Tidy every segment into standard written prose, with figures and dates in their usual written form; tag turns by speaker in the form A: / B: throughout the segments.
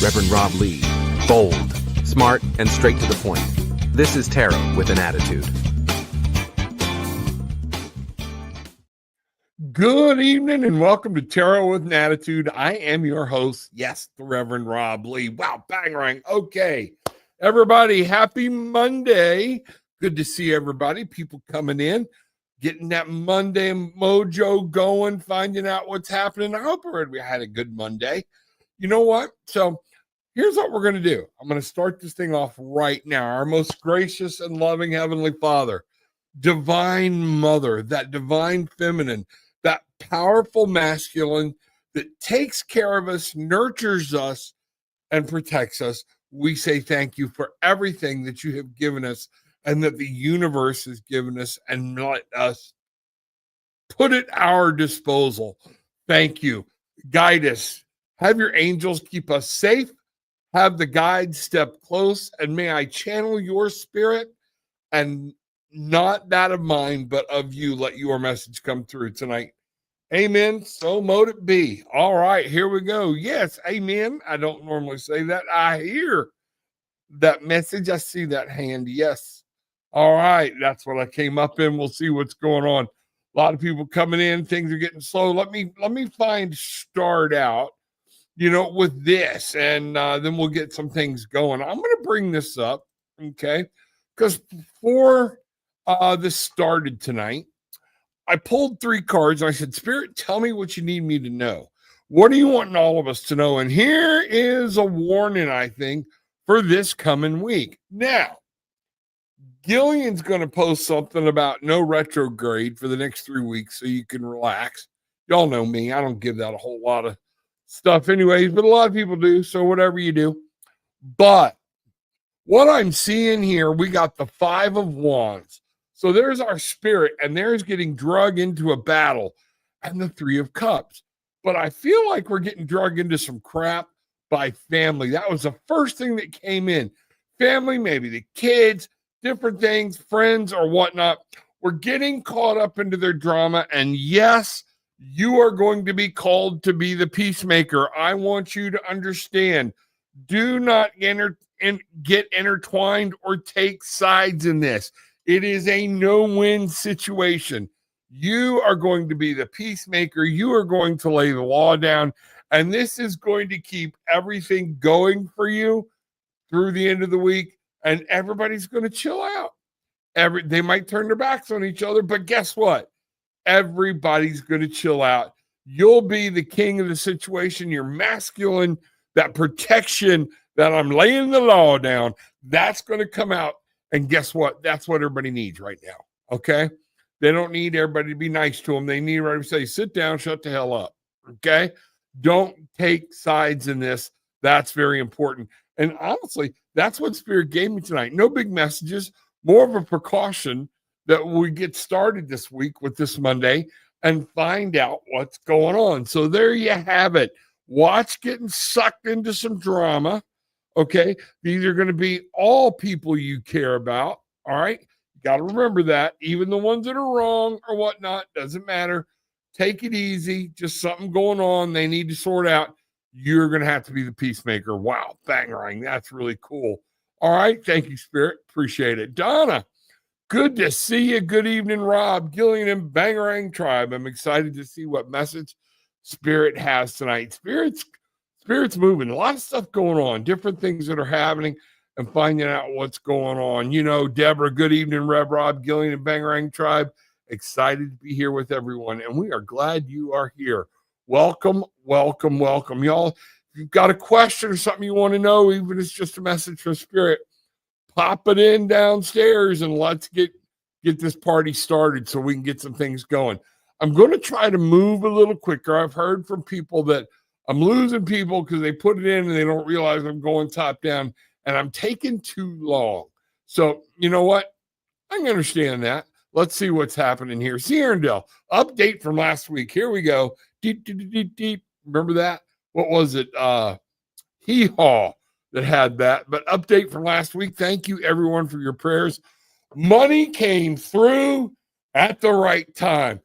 A: Reverend Rob Lee. Bold, smart, and straight to the point. This is Tarot with an Attitude.
B: Good evening and welcome to Tarot with an Attitude. I am your host, yes, the Reverend Rob Lee. Wow, bang rang. Okay, everybody, happy Monday. Good to see everybody, people coming in, getting that Monday mojo going, finding out what's happening. I hope we had a good Monday. You know what? So here's what we're going to do. I'm going to start this thing off right now. Our most gracious and loving Heavenly Father, divine mother, that divine feminine, that powerful masculine that takes care of us, nurtures us, and protects us. We say thank you for everything that you have given us and that the universe has given us, and let us put at our disposal. Thank you. Guide us. Have your angels keep us safe. Have the guides step close, and may I channel your spirit and not that of mine, but of you. Let your message come through tonight. Amen. So mote it be. All right, here we go. Yes, amen. I don't normally say that. I hear that message. I see that hand. Yes. All right, that's what I came up in. We'll see what's going on. A lot of people coming in. Things are getting slow. Let me start out, with this, and then we'll get some things going. I'm going to bring this up, okay? Because before this started tonight, I pulled 3 cards and I said, Spirit, tell me what you need me to know. What do you want all of us to know? And here is a warning, I think, for this coming week. Now, Gillian's going to post something about no retrograde for the next 3 weeks so you can relax. Y'all know me. I don't give that a whole lot of stuff anyways, but a lot of people do. So whatever you do. But what I'm seeing here, we got the 5 of Wands. So there's our spirit, and there's getting drug into a battle, and the 3 of Cups. But I feel like we're getting drug into some crap by family. That was the first thing that came in. Family, maybe the kids, different things, friends or whatnot. We're getting caught up into their drama. And yes, you are going to be called to be the peacemaker. I want you to understand, do not get intertwined or take sides in this. It is a no-win situation. You are going to be the peacemaker. You are going to lay the law down. And this is going to keep everything going for you through the end of the week. And everybody's going to chill out. They might turn their backs on each other, but guess what? Everybody's going to chill out. You'll be the king of the situation. You're masculine. That protection that I'm laying the law down, that's going to come out. And guess what? That's what everybody needs right now. Okay? They don't need everybody to be nice to them. They need everybody to say, sit down, shut the hell up. Okay? Don't take sides in this. That's very important. And honestly, that's what Spirit gave me tonight. No big messages, more of a precaution that we get started this week with this Monday and find out what's going on. So there you have it. Watch getting sucked into some drama. Okay. These are going to be all people you care about. All right. You got to remember that. Even the ones that are wrong or whatnot, doesn't matter. Take it easy. Just something going on. They need to sort out. You're going to have to be the peacemaker. Wow. Bang rang. That's really cool. All right. Thank you, Spirit. Appreciate it. Donna, good to see you. Good evening, Rob, Gillian, and Bangarang Tribe. I'm excited to see what message Spirit has tonight. Spirit's moving. A lot of stuff going on. Different things that are happening and finding out what's going on. Deborah, good evening, Rob, Gillian, and Bangarang Tribe. Excited to be here with everyone. And we are glad you are here. Welcome, welcome, welcome. Y'all, if you've got a question or something you want to know, even if it's just a message from Spirit, pop it in downstairs and let's get this party started so we can get some things going. I'm going to try to move a little quicker. I've heard from people that I'm losing people because they put it in and they don't realize I'm going top down and I'm taking too long. So you know what? I can understand that. Let's see what's happening here. Sierrendale, update from last week. Here we go. Deep. Remember that? What was it? Hee-haw that had that. But update from last week. Thank you, everyone, for your prayers. Money came through at the right time.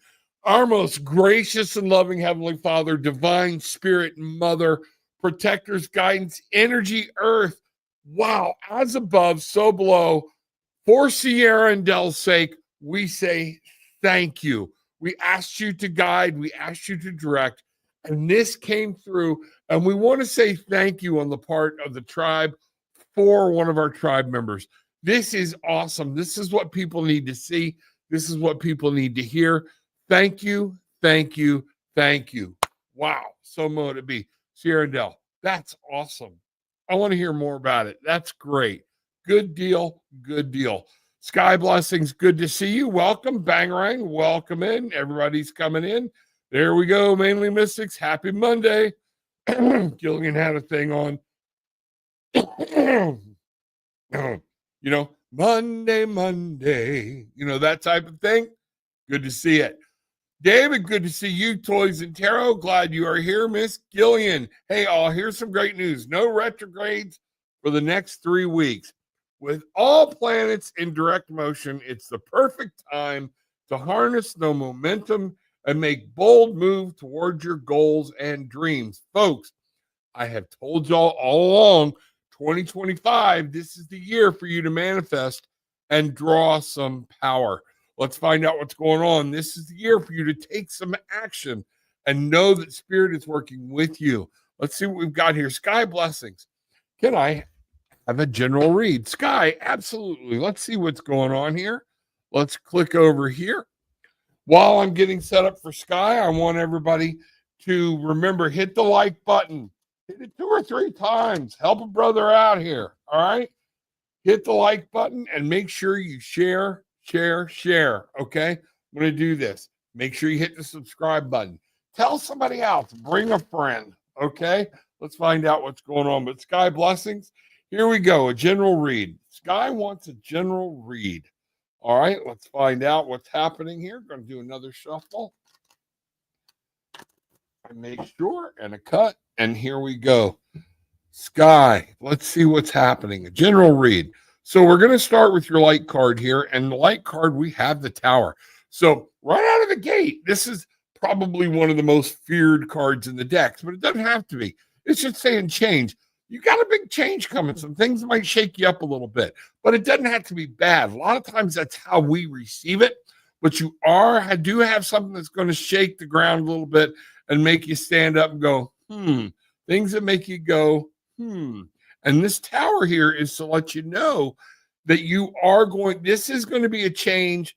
B: Our most gracious and loving Heavenly Father, divine spirit, mother, protectors, guidance, energy, earth. Wow, as above, so below. For Sierra and Dell's sake, we say thank you. We asked you to guide, we asked you to direct, and this came through. And we want to say thank you on the part of the tribe for one of our tribe members. This is awesome. This is what people need to see. This is what people need to hear. Thank you, thank you, thank you. Wow, so mote it be. Sierra and Dell, that's awesome. I want to hear more about it. That's great. Good deal. Good deal. Sky Blessings, good to see you. Welcome. Bangarang, welcome in. Everybody's coming in. There we go. Mainly Mystics. Happy Monday. Gilligan had a thing on. Monday. That type of thing. Good to see it. David, good to see you. Toys and Tarot, glad you are here. Miss Gillian, hey, all, here's some great news. No retrogrades for the next 3 weeks. With all planets in direct motion, it's the perfect time to harness the momentum and make bold move towards your goals and dreams. Folks, I have told y'all all along, 2025, this is the year for you to manifest and draw some power. Let's find out what's going on. This is the year for you to take some action and know that Spirit is working with you. Let's see what we've got here. Sky Blessings. Can I have a general read? Sky, absolutely. Let's see what's going on here. Let's click over here. While I'm getting set up for Sky, I want everybody to remember, hit the like button. Hit it 2 or 3 times. Help a brother out here. All right? Hit the like button and make sure you share. Okay? I'm going to do this. Make sure you hit the subscribe button. Tell somebody else. Bring a friend. Okay? Let's find out what's going on. But Sky Blessings, here we go. A general read. Sky wants a general read. All right? Let's find out what's happening here. Going to do another shuffle. And make sure. And a cut. And here we go. Sky, let's see what's happening. A general read. So we're going to start with your light card here. And the light card, we have the Tower. So right out of the gate, this is probably one of the most feared cards in the decks, but it doesn't have to be. It's just saying change. You got a big change coming. Some things might shake you up a little bit, but it doesn't have to be bad. A lot of times that's how we receive it, but you do have something that's going to shake the ground a little bit and make you stand up and go, things that make you go, And this Tower here is to let you know that this is going to be a change.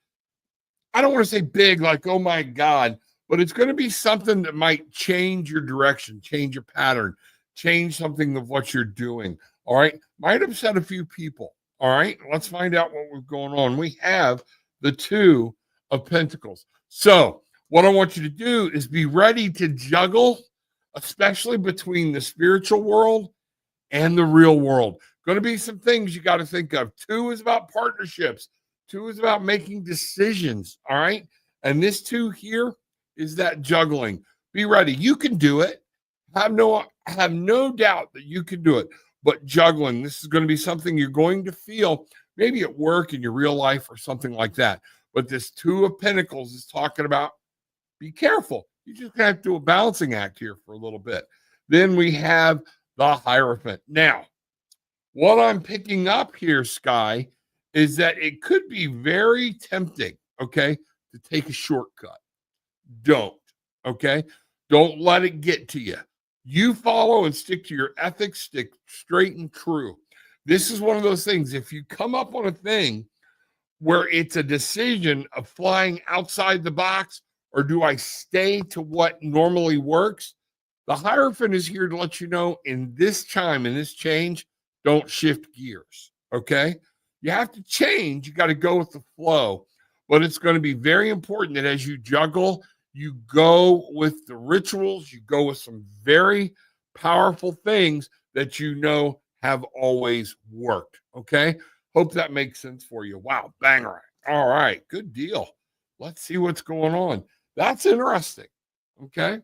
B: I don't want to say big, like, oh my God, but it's going to be something that might change your direction, change your pattern, change something of what you're doing. All right. Might upset a few people. All right. Let's find out what's going on. We have the 2 of Pentacles. So what I want you to do is be ready to juggle, especially between the spiritual world and the real world. Going to be some things you got to think of. 2 is about partnerships. 2 is about making decisions. All right. And this 2 here is that juggling. Be ready. You can do it. Have no doubt that you can do it. But juggling, this is going to be something you're going to feel maybe at work, in your real life, or something like that. But this 2 of Pentacles is talking about be careful. You just have to do a balancing act here for a little bit. Then we have the Hierophant. Now, what I'm picking up here, Sky, is that it could be very tempting, okay, to take a shortcut. Don't, okay? Don't let it get to you. You follow and stick to your ethics, stick straight and true. This is one of those things. If you come up on a thing where it's a decision of flying outside the box, or do I stay to what normally works? The Hierophant is here to let you know, in this time, in this change, don't shift gears, okay? You have to change. You got to go with the flow. But it's going to be very important that as you juggle, you go with the rituals. You go with some very powerful things that you know have always worked, okay? Hope that makes sense for you. Wow, banger. All right, good deal. Let's see what's going on. That's interesting, okay?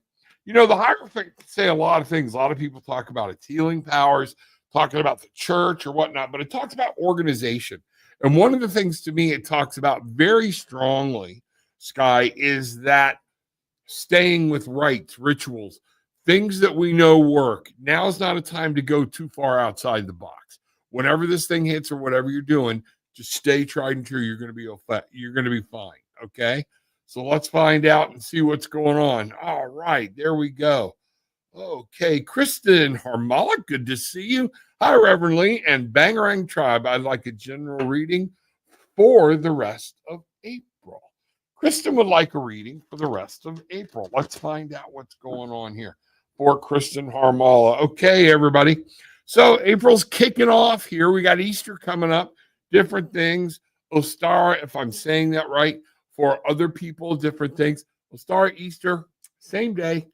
B: The Hierophant can say a lot of things. A lot of people talk about its healing powers, talking about the church or whatnot, but it talks about organization. And one of the things to me it talks about very strongly, Sky, is that staying with rites, rituals, things that we know work. Now is not a time to go too far outside the box. Whenever this thing hits or whatever you're doing, just stay tried and true. You're going to be fine. Okay. So let's find out and see what's going on. All right, there we go. Okay, Kristen Harmala, good to see you. Hi, Reverend Lee and Bangarang Tribe. I'd like a general reading for the rest of April. Kristen would like a reading for the rest of April. Let's find out what's going on here for Kristen Harmala. Okay, everybody. So April's kicking off here. We got Easter coming up, different things. Ostara, if I'm saying that right, for other people, different things. Ostara, Easter, same day.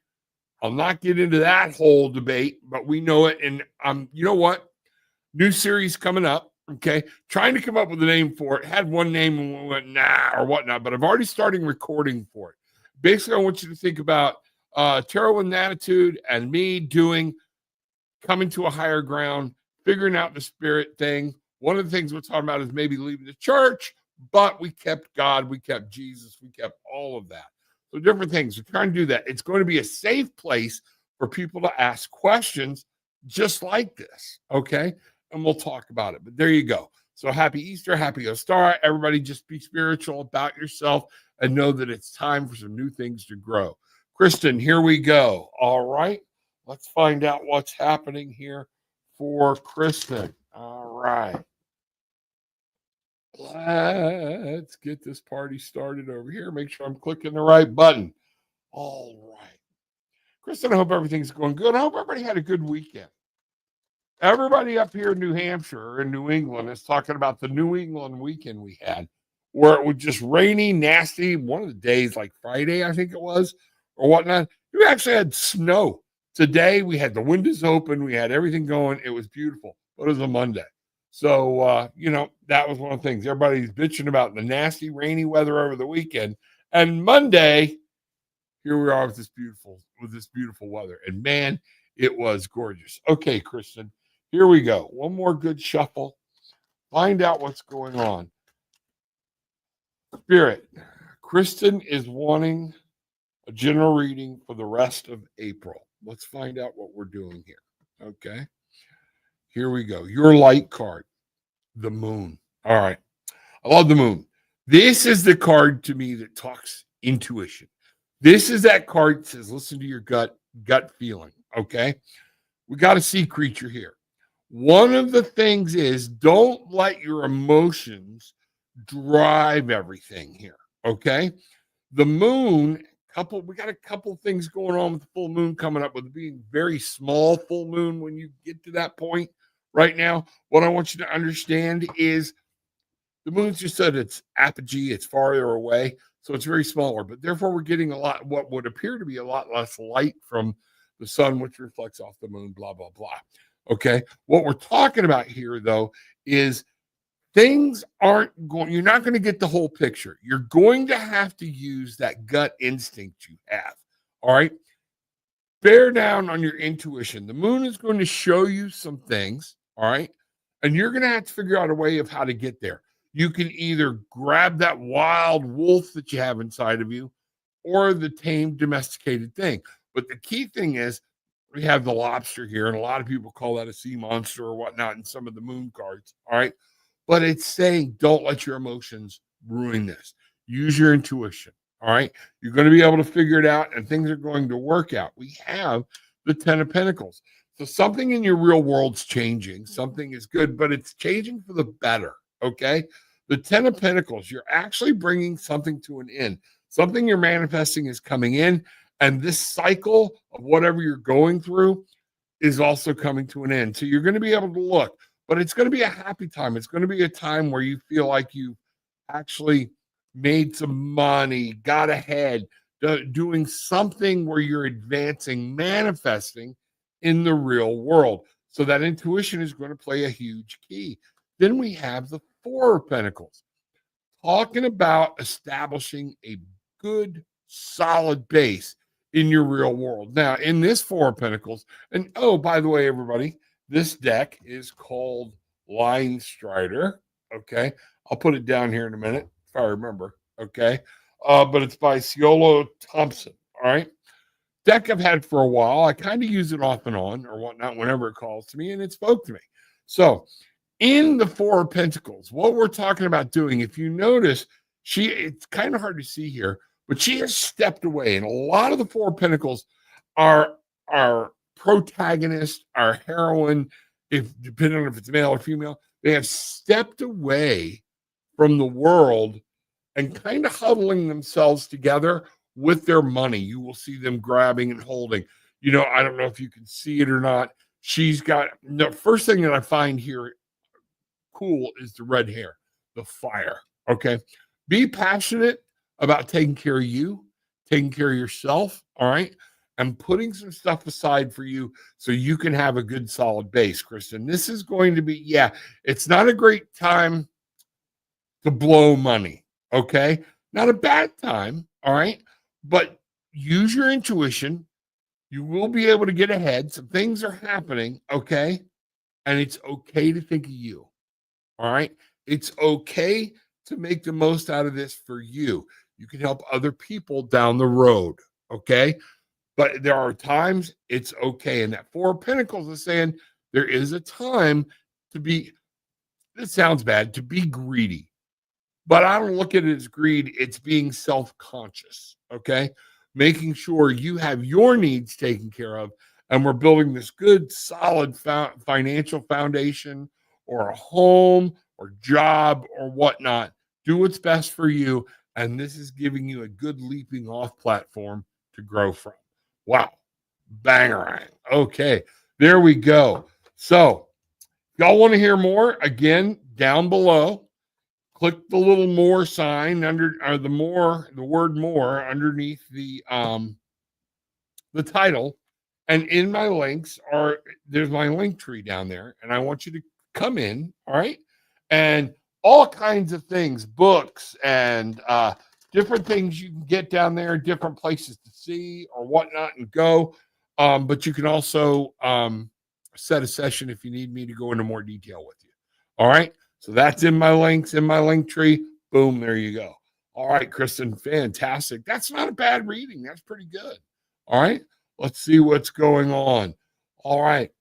B: I'll not get into that whole debate, but we know it. And you know what? New series coming up. Okay. Trying to come up with a name for it. Had one name and we went, nah, or whatnot, but I've already started recording for it. Basically, I want you to think about Tarot with Attitude and me doing coming to a higher ground, figuring out the spirit thing. One of the things we're talking about is maybe leaving the church, but we kept God, we kept Jesus, we kept all of that. So different things. We're trying to do that. It's going to be a safe place for people to ask questions just like this. Okay. And we'll talk about it. But there you go. So happy Easter, happy Ostara. Everybody just be spiritual about yourself and know that it's time for some new things to grow. Kristen, here we go. All right. Let's find out what's happening here for Kristen. All right. Let's get this party started over here. Make sure I'm clicking the right button. All right. Kristen, I hope everything's going good. I hope everybody had a good weekend. Everybody up here in New Hampshire and New England is talking about the New England weekend we had, where it was just rainy, nasty. One of the days, like Friday, I think it was, or whatnot. We actually had snow. Today, we had the windows open. We had everything going. It was beautiful. But it was a Monday. So, that was one of the things. Everybody's bitching about the nasty, rainy weather over the weekend. And Monday, here we are with this beautiful weather. And man, it was gorgeous. Okay, Kristen, here we go. One more good shuffle. Find out what's going on. Spirit, Kristen is wanting a general reading for the rest of April. Let's find out what we're doing here. Okay. Here we go. Your light card, the moon. All right. I love the moon. This is the card to me that talks intuition. This is that card that says, listen to your gut feeling. Okay. We got a sea creature here. One of the things is don't let your emotions drive everything here. Okay. The moon, we got a couple things going on with the full moon coming up, with being very small full moon when you get to that point. Right now, what I want you to understand is the moon's just at its apogee, it's farther away, so it's very smaller, but therefore we're getting what would appear to be a lot less light from the sun, which reflects off the moon, blah, blah, blah. Okay. What we're talking about here, though, is things you're not going to get the whole picture. You're going to have to use that gut instinct you have. All right. Bear down on your intuition. The moon is going to show you some things. All right. And you're going to have to figure out a way of how to get there. You can either grab that wild wolf that you have inside of you or the tame domesticated thing. But the key thing is we have the lobster here, and a lot of people call that a sea monster or whatnot in some of the moon cards. All right. But it's saying don't let your emotions ruin this. Use your intuition. All right. You're going to be able to figure it out, and things are going to work out. We have the 10 of Pentacles. So something in your real world's changing. Something is good, but it's changing for the better. Okay. The 10 of Pentacles, you're actually bringing something to an end. Something you're manifesting is coming in, and this cycle of whatever you're going through is also coming to an end. So you're going to be able to look, but it's going to be a happy time. It's going to be a time where you feel like you actually made some money, got ahead, doing something where you're advancing, manifesting in the real world. So that intuition is going to play a huge key. Then we have the 4 of Pentacles, talking about establishing a good, solid base in your real world. Now, in this 4 of Pentacles, and oh, by the way, everybody, this deck is called Line Strider. Okay. I'll put it down here in a minute if I remember. Okay. But it's by Ciolo Thompson. All right. deck I've had for a while. I kind of use it off and on or whatnot whenever it calls to me, and it spoke to me. So in the Four of Pentacles, what we're talking about doing, if you notice, it's kind of hard to see here, but she has stepped away. And a lot of the Four of Pentacles are our protagonist, our heroine, if depending on if it's male or female, they have stepped away from the world and kind of huddling themselves together with their money. You will see them grabbing and holding. I don't know if you can see it or not. She's got the first thing that I find here cool is the red hair, the fire. Okay. Be passionate about taking care of you, taking care of yourself. All right. And putting some stuff aside for you so you can have a good solid base, Kristen. This is going to be, it's not a great time to blow money. Okay. Not a bad time. All right. But use your intuition. You will be able to get ahead. Some things are happening. Okay. And it's okay to think of you. All right. It's okay to make the most out of this for you. You can help other people down the road. Okay. But there are times it's okay. And that Four of Pentacles is saying there is a time to be, this sounds bad, to be greedy. But I don't look at it as greed. It's being self-conscious. Okay. Making sure you have your needs taken care of. And we're building this good, solid financial foundation or a home or job or whatnot. Do what's best for you. And this is giving you a good leaping off platform to grow from. Wow. Bangarang. Okay. There we go. So, y'all want to hear more? Again, down below, click the little more sign under the word more underneath the title. And in my links there's my link tree down there. And I want you to come in. All right. And all kinds of things, books and different things you can get down there, different places to see or whatnot and go. But you can also set a session if you need me to go into more detail with you. All right. So that's in my links, in my link tree. Boom. There you go. All right, Kristen. Fantastic. That's not a bad reading. That's pretty good. All right. Let's see what's going on. All right.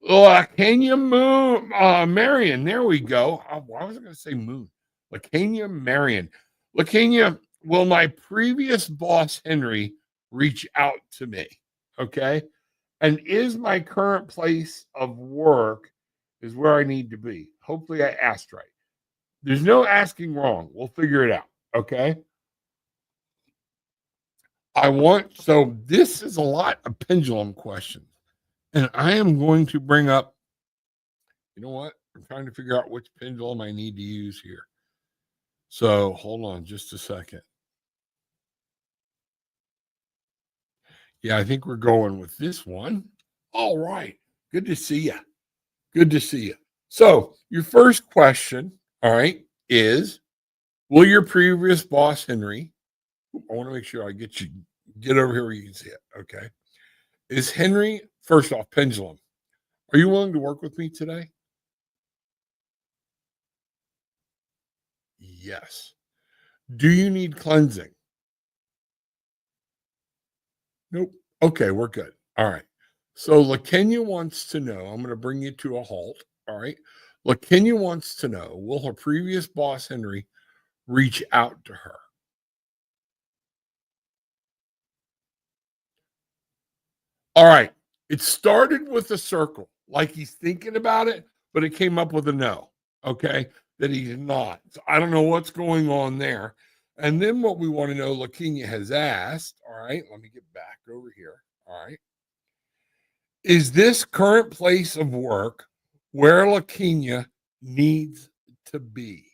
B: Lacania Moon, Marion. There we go. Why was I going to say Moon? Lacania Marion. Lacania, will my previous boss, Henry, reach out to me? Okay. And is my current place of work is where I need to be? Hopefully I asked right. There's no asking wrong. We'll figure it out. Okay. So this is a lot of pendulum questions. And I am going to bring up, you know what? I'm trying to figure out which pendulum I need to use here. So hold on just a second. Yeah, I think we're going with this one. All right. Good to see you. Good to see you. So your first question, all right, is will your previous boss, Henry, I want to make sure I get over here where you can see it. Okay. Is Henry, first off, pendulum, are you willing to work with me today? Yes. Do you need cleansing? Nope. Okay, we're good. All right. So LaKenya wants to know, I'm going to bring you to a halt. All right. LaKenya wants to know, will her previous boss, Henry, reach out to her? All right. It started with a circle, like he's thinking about it, but it came up with a no. Okay. That he's not. So I don't know what's going on there. And then what we want to know, LaKenya has asked, all right, let me get back over here. All right. Is this current place of work where LaKenya needs to be?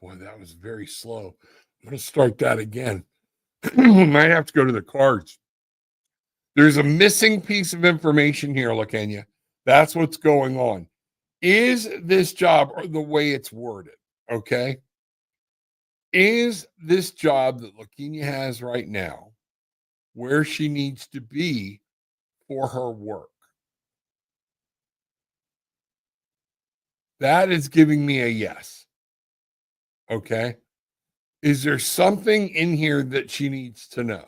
B: Boy, that was very slow. I'm going to start that again. Might have to go to the cards. There's a missing piece of information here, LaKenya. That's what's going on. Is this job, or the way it's worded, okay? Is this job that LaKenya has right now where she needs to be for her work? That is giving me a yes. Okay. Is there something in here that she needs to know?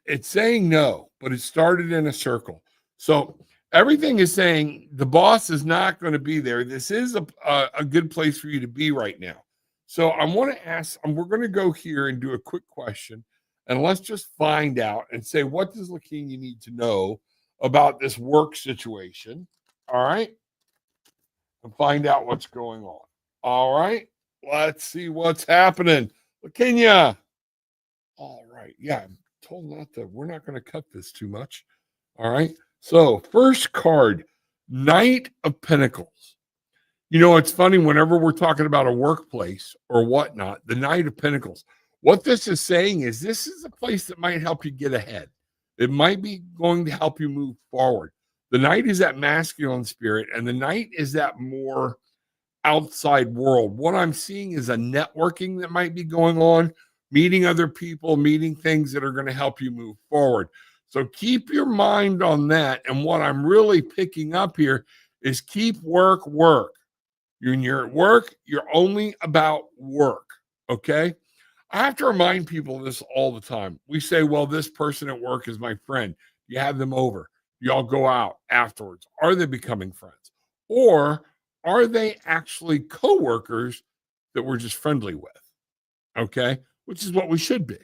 B: It's saying no, but it started in a circle. So everything is saying the boss is not going to be there. This is a good place for you to be right now. So I want to ask, we're going to go here and do a quick question, and let's just find out and say, what does Lakini need to know about this work situation? All right. And find out what's going on. All right. Let's see what's happening. Lakini. All right. Yeah, I'm told not to. We're not going to cut this too much. All right. So, first card, Knight of Pentacles. You know, it's funny whenever we're talking about a workplace or whatnot, the Knight of Pentacles. What this is saying is this is a place that might help you get ahead. It might be going to help you move forward. The Knight is that masculine spirit, and the Knight is that more outside world. What I'm seeing is a networking that might be going on, meeting other people, meeting things that are going to help you move forward. So keep your mind on that. And what I'm really picking up here is keep work. When you're at work, you're only about work. Okay. I have to remind people of this all the time. We say, well, this person at work is my friend. You have them over. You all go out afterwards. Are they becoming friends? Or are they actually coworkers that we're just friendly with? Okay. Which is what we should be.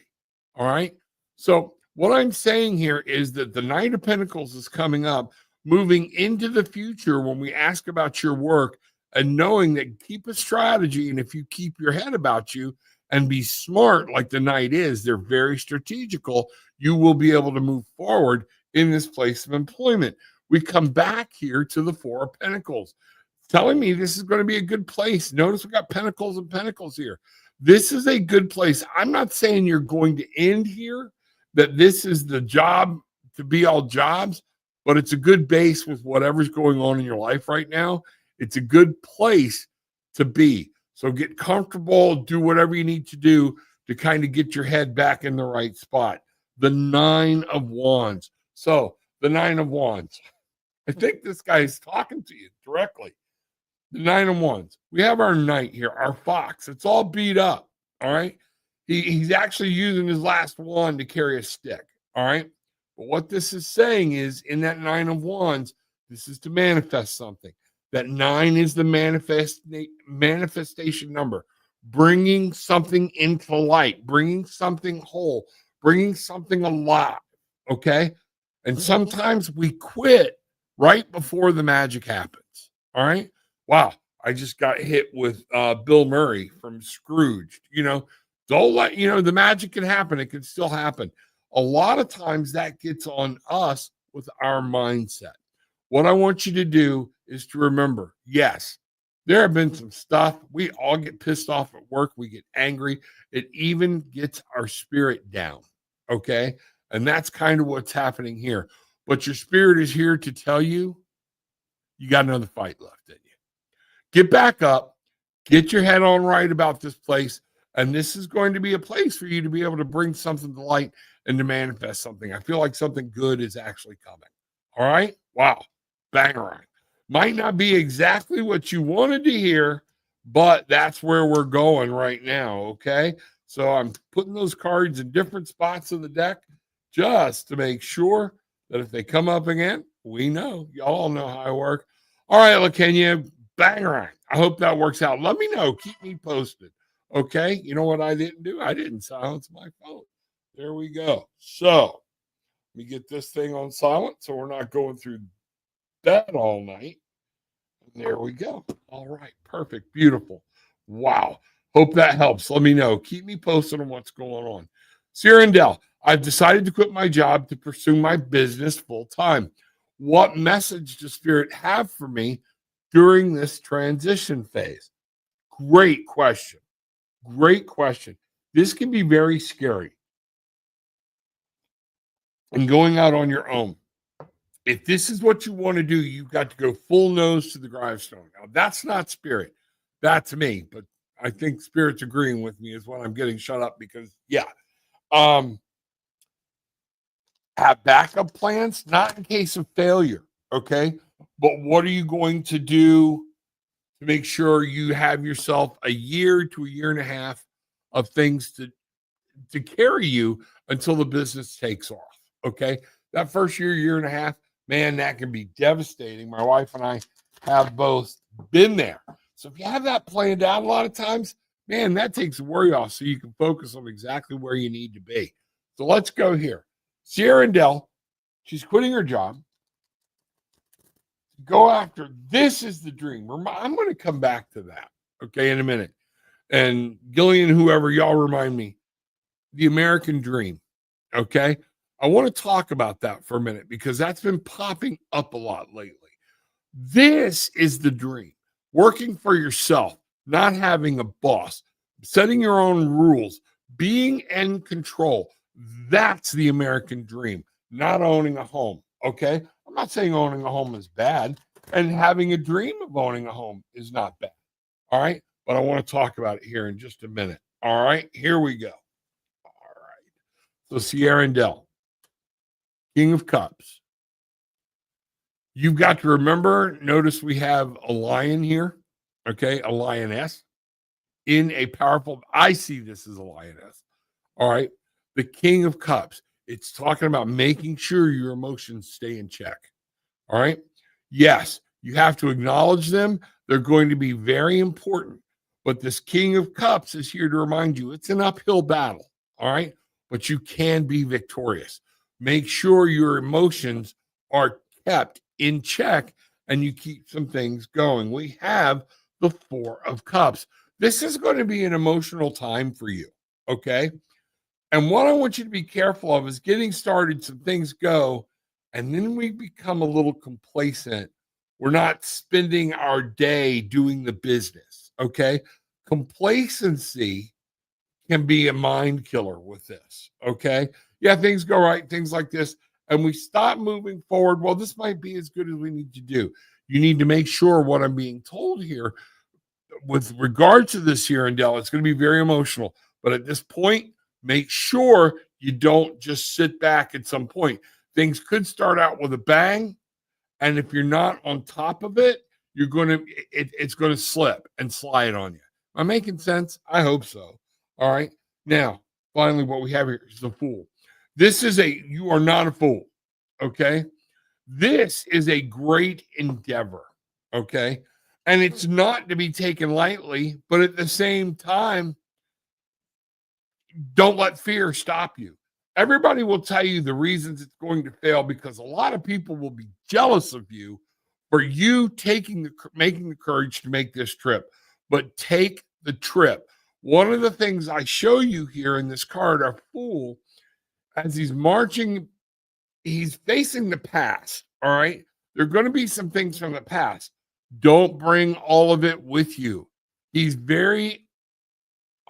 B: All right. So, what I'm saying here is that the Knight of Pentacles is coming up, moving into the future when we ask about your work and knowing that keep a strategy. And if you keep your head about you and be smart like the Knight is, they're very strategical, you will be able to move forward in this place of employment. We come back here to the Four of Pentacles, telling me this is going to be a good place. Notice we got Pentacles and Pentacles here. This is a good place. I'm not saying you're going to end here, that this is the job to be all jobs, but it's a good base with whatever's going on in your life right now. It's a good place to be. So get comfortable, do whatever you need to do to kind of get your head back in the right spot. The Nine of Wands. So the Nine of Wands. I think this guy is talking to you directly. The Nine of Wands. We have our knight here, our fox. It's all beat up. All right. He's actually using his last wand to carry a stick. All right. But what this is saying is in that Nine of Wands, this is to manifest something. That nine is the manifestation number, bringing something into light, bringing something whole, bringing something alive. Okay. And sometimes we quit right before the magic happens. All right. Wow, I just got hit with Bill Murray from Scrooge. Don't let, the magic can happen. It can still happen. A lot of times that gets on us with our mindset. What I want you to do is to remember, yes, there have been some stuff. We all get pissed off at work. We get angry. It even gets our spirit down. Okay. And that's kind of what's happening here. But your spirit is here to tell you, you got another fight left in you. Get back up, get your head on right about this place. And this is going to be a place for you to be able to bring something to light and to manifest something. I feel like something good is actually coming. All right. Wow. Bang around. Might not be exactly what you wanted to hear, but that's where we're going right now. Okay. So I'm putting those cards in different spots of the deck just to make sure that if they come up again, we know. Y'all know how I work. All right, LaKenya, bang around. I hope that works out. Let me know. Keep me posted. Okay. You know what I didn't do? I didn't silence my phone. There we go. So let me get this thing on silent so we're not going through that all night. And there we go. All right. Perfect. Beautiful. Wow. Hope that helps. Let me know. Keep me posted on what's going on. Sirendell, I've decided to quit my job to pursue my business full time. What message does Spirit have for me during this transition phase? Great question. Great question. This can be very scary. And going out on your own. If this is what you want to do, you've got to go full nose to the grindstone. Now, that's not Spirit. That's me. But I think Spirit's agreeing with me is what I'm getting shut up because, yeah. Have backup plans, not in case of failure. Okay. But what are you going to do to make sure you have yourself a year to a year and a half of things to carry you until the business takes off? Okay. That first year, year and a half, man, that can be devastating. My wife and I have both been there. So if you have that planned out a lot of times, man, that takes the worry off so you can focus on exactly where you need to be. So let's go here. Sierra and Dell, she's quitting her job. Go after, this is the dream. I'm going to come back to that, okay, in a minute. And Gillian, whoever, y'all remind me, the American dream, okay? I want to talk about that for a minute because that's been popping up a lot lately. This is the dream. Working for yourself, not having a boss, setting your own rules, being in control. That's the American dream, not owning a home, okay? I'm not saying owning a home is bad, and having a dream of owning a home is not bad, all right? But I want to talk about it here in just a minute, all right? Here we go. All right. So Sierra and Dell, King of Cups. You've got to remember, notice we have a lion here, okay? A lioness in a powerful, I see this as a lioness, all right? The King of Cups. It's talking about making sure your emotions stay in check, all right? Yes, you have to acknowledge them. They're going to be very important. But this King of Cups is here to remind you it's an uphill battle, all right? But you can be victorious. Make sure your emotions are kept in check and you keep some things going. We have the Four of Cups. This is going to be an emotional time for you, okay? And what I want you to be careful of is getting started, some things go, and then we become a little complacent. We're not spending our day doing the business, okay? Complacency can be a mind killer with this, okay? Yeah, things go right, things like this, and we stop moving forward. Well, this might be as good as we need to do. You need to make sure what I'm being told here with regard to this here, and Dell, it's going to be very emotional. But at this point, make sure you don't just sit back at some point. Things could start out with a bang, and if you're not on top of it, it's going to slip and slide on you. Am I making sense? I hope so. All right. Now, finally, what we have here is the Fool. You are not a fool. Okay. This is a great endeavor. Okay. And it's not to be taken lightly, but at the same time, don't let fear stop you. Everybody will tell you the reasons it's going to fail because a lot of people will be jealous of you for you making the courage to make this trip. But take the trip. One of the things I show you here in this card, our Fool, as he's marching, he's facing the past. All right. There are going to be some things from the past. Don't bring all of it with you. He's very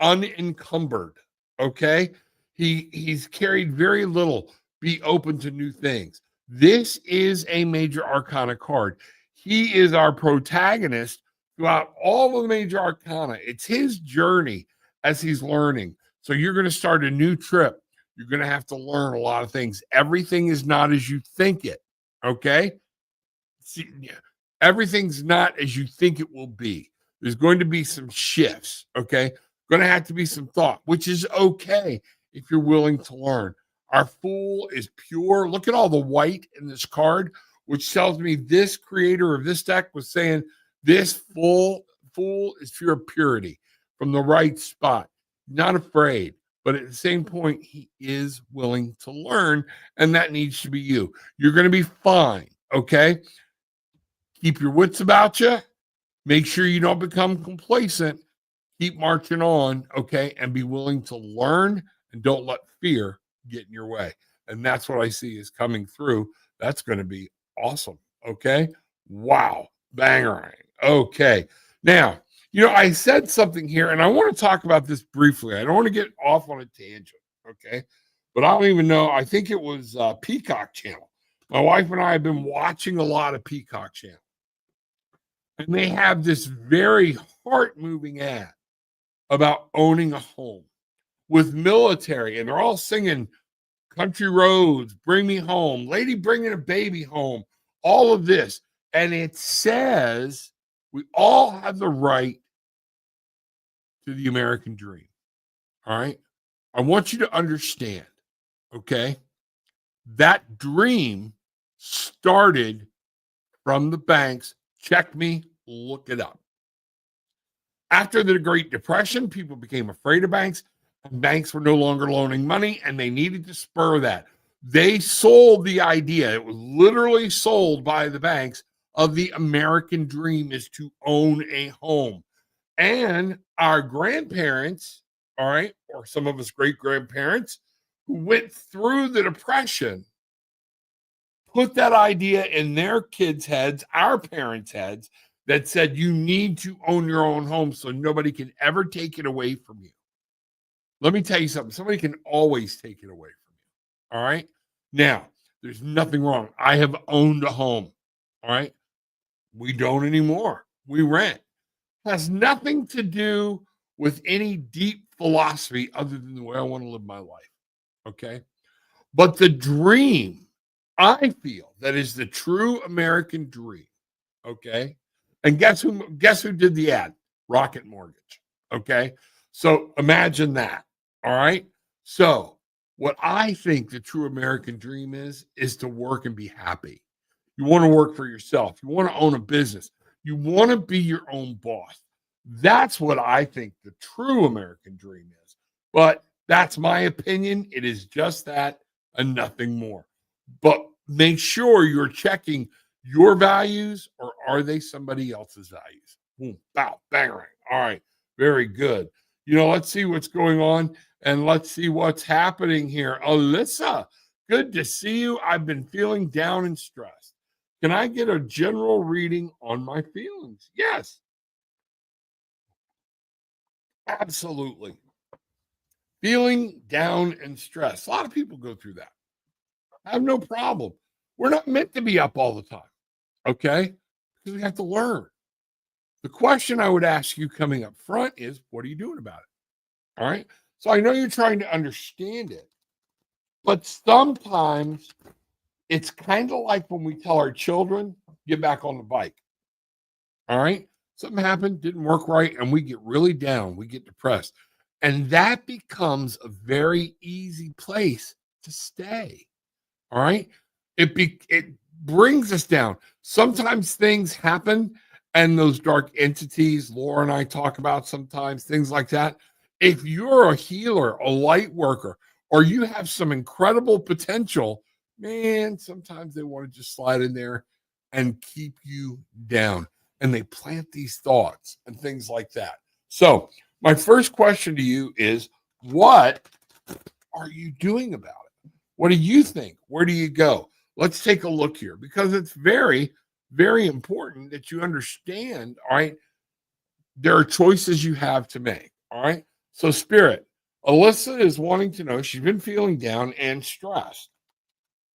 B: unencumbered. Okay. He's carried very little. Be open to new things. This is a major arcana card. He is our protagonist throughout all of the major arcana. It's his journey as he's learning. So you're going to start a new trip. You're going to have to learn a lot of things. Everything is not as you think it. Okay. See, everything's not as you think it will be. There's going to be some shifts. Okay. Going to have to be some thought, which is okay if you're willing to learn. Our Fool is pure. Look at all the white in this card, which tells me this creator of this deck was saying this Fool is pure purity from the right spot. Not afraid, but at the same point, he is willing to learn, and that needs to be you. You're going to be fine, okay? Keep your wits about you. Make sure you don't become complacent. Keep marching on, okay? And be willing to learn and don't let fear get in your way. And that's what I see is coming through. That's going to be awesome, okay? Wow, bangering. Okay. Now, I said something here, and I want to talk about this briefly. I don't want to get off on a tangent, okay? But I don't even know. I think it was Peacock Channel. My wife and I have been watching a lot of Peacock Channel. And they have this very heart-moving ad about owning a home with military, and they're all singing Country Roads, Bring Me Home, Lady Bringing a Baby Home, all of this. And it says we all have the right to the American dream. All right. I want you to understand, okay, that dream started from the banks. Check me, look it up. After the Great Depression, people became afraid of banks, and banks were no longer loaning money, and they needed to spur that. They sold the idea, it was literally sold by the banks, of the American dream is to own a home. And our grandparents, all right, or some of us great grandparents who went through the Depression, put that idea in their kids' heads, our parents' heads, that said you need to own your own home so nobody can ever take it away from you. Let me tell you something. Somebody can always take it away from you. All right. Now, there's nothing wrong. I have owned a home. All right. We don't anymore. We rent. Has nothing to do with any deep philosophy other than the way I want to live my life. Okay. But the dream, I feel, that is the true American dream. Okay. And guess who did the ad? Rocket Mortgage. Okay. So imagine that. All right. So what I think the true American dream is to work and be happy. You want to work for yourself. You want to own a business. You want to be your own boss. That's what I think the true American dream is. But that's my opinion. It is just that and nothing more. But make sure you're checking your values, or are they somebody else's values? Boom, bow, bang, right. All right. Very good. Let's see what's going on and let's see what's happening here. Alyssa, good to see you. I've been feeling down and stressed. Can I get a general reading on my feelings? Yes. Absolutely. Feeling down and stressed. A lot of people go through that. I have no problem. We're not meant to be up all the time. Okay? Because we have to learn. The question I would ask you coming up front is, what are you doing about it? All right? So I know you're trying to understand it, but sometimes it's kind of like when we tell our children, get back on the bike. All right? Something happened, didn't work right, and we get really down. We get depressed. And that becomes a very easy place to stay. All right? It brings us down. Sometimes things happen, and those dark entities, Laura and I talk about sometimes, things like that. If you're a healer, a light worker, or you have some incredible potential, man, sometimes they want to just slide in there and keep you down. And they plant these thoughts and things like that. So my first question to you is, what are you doing about it? What do you think? Where do you go? Let's take a look here, because it's very, very important that you understand, all right, there are choices you have to make, all right? So Spirit, Alyssa is wanting to know, she's been feeling down and stressed,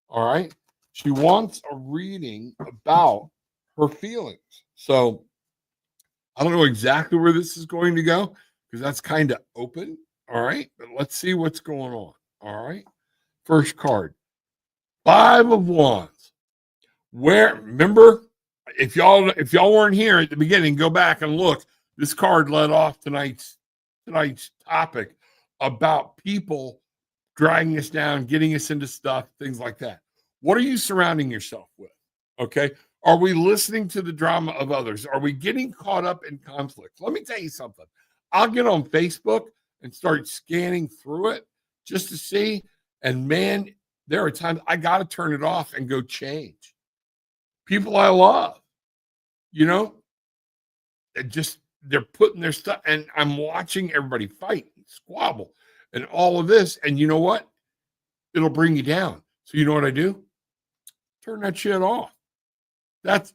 B: all right? She wants a reading about her feelings. So I don't know exactly where this is going to go because that's kind of open, all right? But let's see what's going on, all right? First card, 5 of Wands. Remember, if y'all weren't here at the beginning, go back and look. This card led off tonight's topic about people dragging us down, getting us into stuff, things like that. What are you surrounding yourself with? Okay. Are we listening to the drama of others? Are we getting caught up in conflict? Let me tell you something. I'll get on Facebook and start scanning through it just to see. And man, there are times I got to turn it off and go change. People I love, they're putting their stuff, and I'm watching everybody fight and squabble and all of this. And you know what? It'll bring you down. So you know what I do? Turn that shit off. That's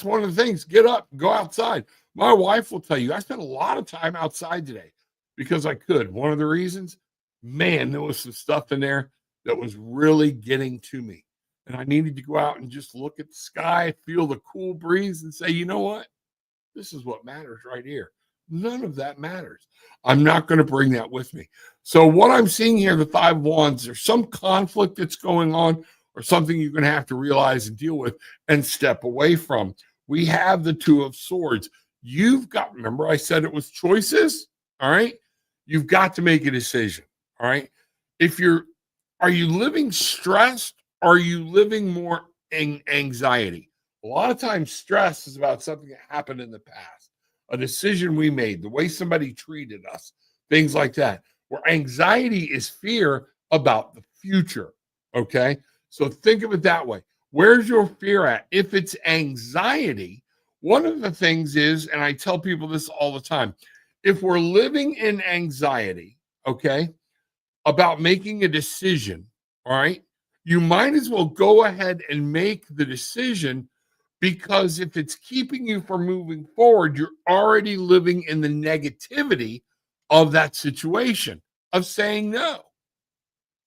B: one of the things. Get up, go outside. My wife will tell you, I spent a lot of time outside today because I could. One of the reasons, man, there was some stuff in there that was really getting to me. And I needed to go out and just look at the sky, feel the cool breeze, and say, you know what? This is what matters right here. None of that matters. I'm not going to bring that with me. So what I'm seeing here, the 5 of Wands, there's some conflict that's going on, or something you're going to have to realize and deal with and step away from. We have the Two of Swords. You've got, remember I said it was choices? All right. You've got to make a decision. All right. Are you living stressed? Or are you living more anxiety? A lot of times stress is about something that happened in the past, a decision we made, the way somebody treated us, things like that. Where anxiety is fear about the future. Okay. So think of it that way. Where's your fear at? If it's anxiety, one of the things is, and I tell people this all the time, if we're living in anxiety, okay, about making a decision, all right, you might as well go ahead and make the decision, because if it's keeping you from moving forward, you're already living in the negativity of that situation of saying no.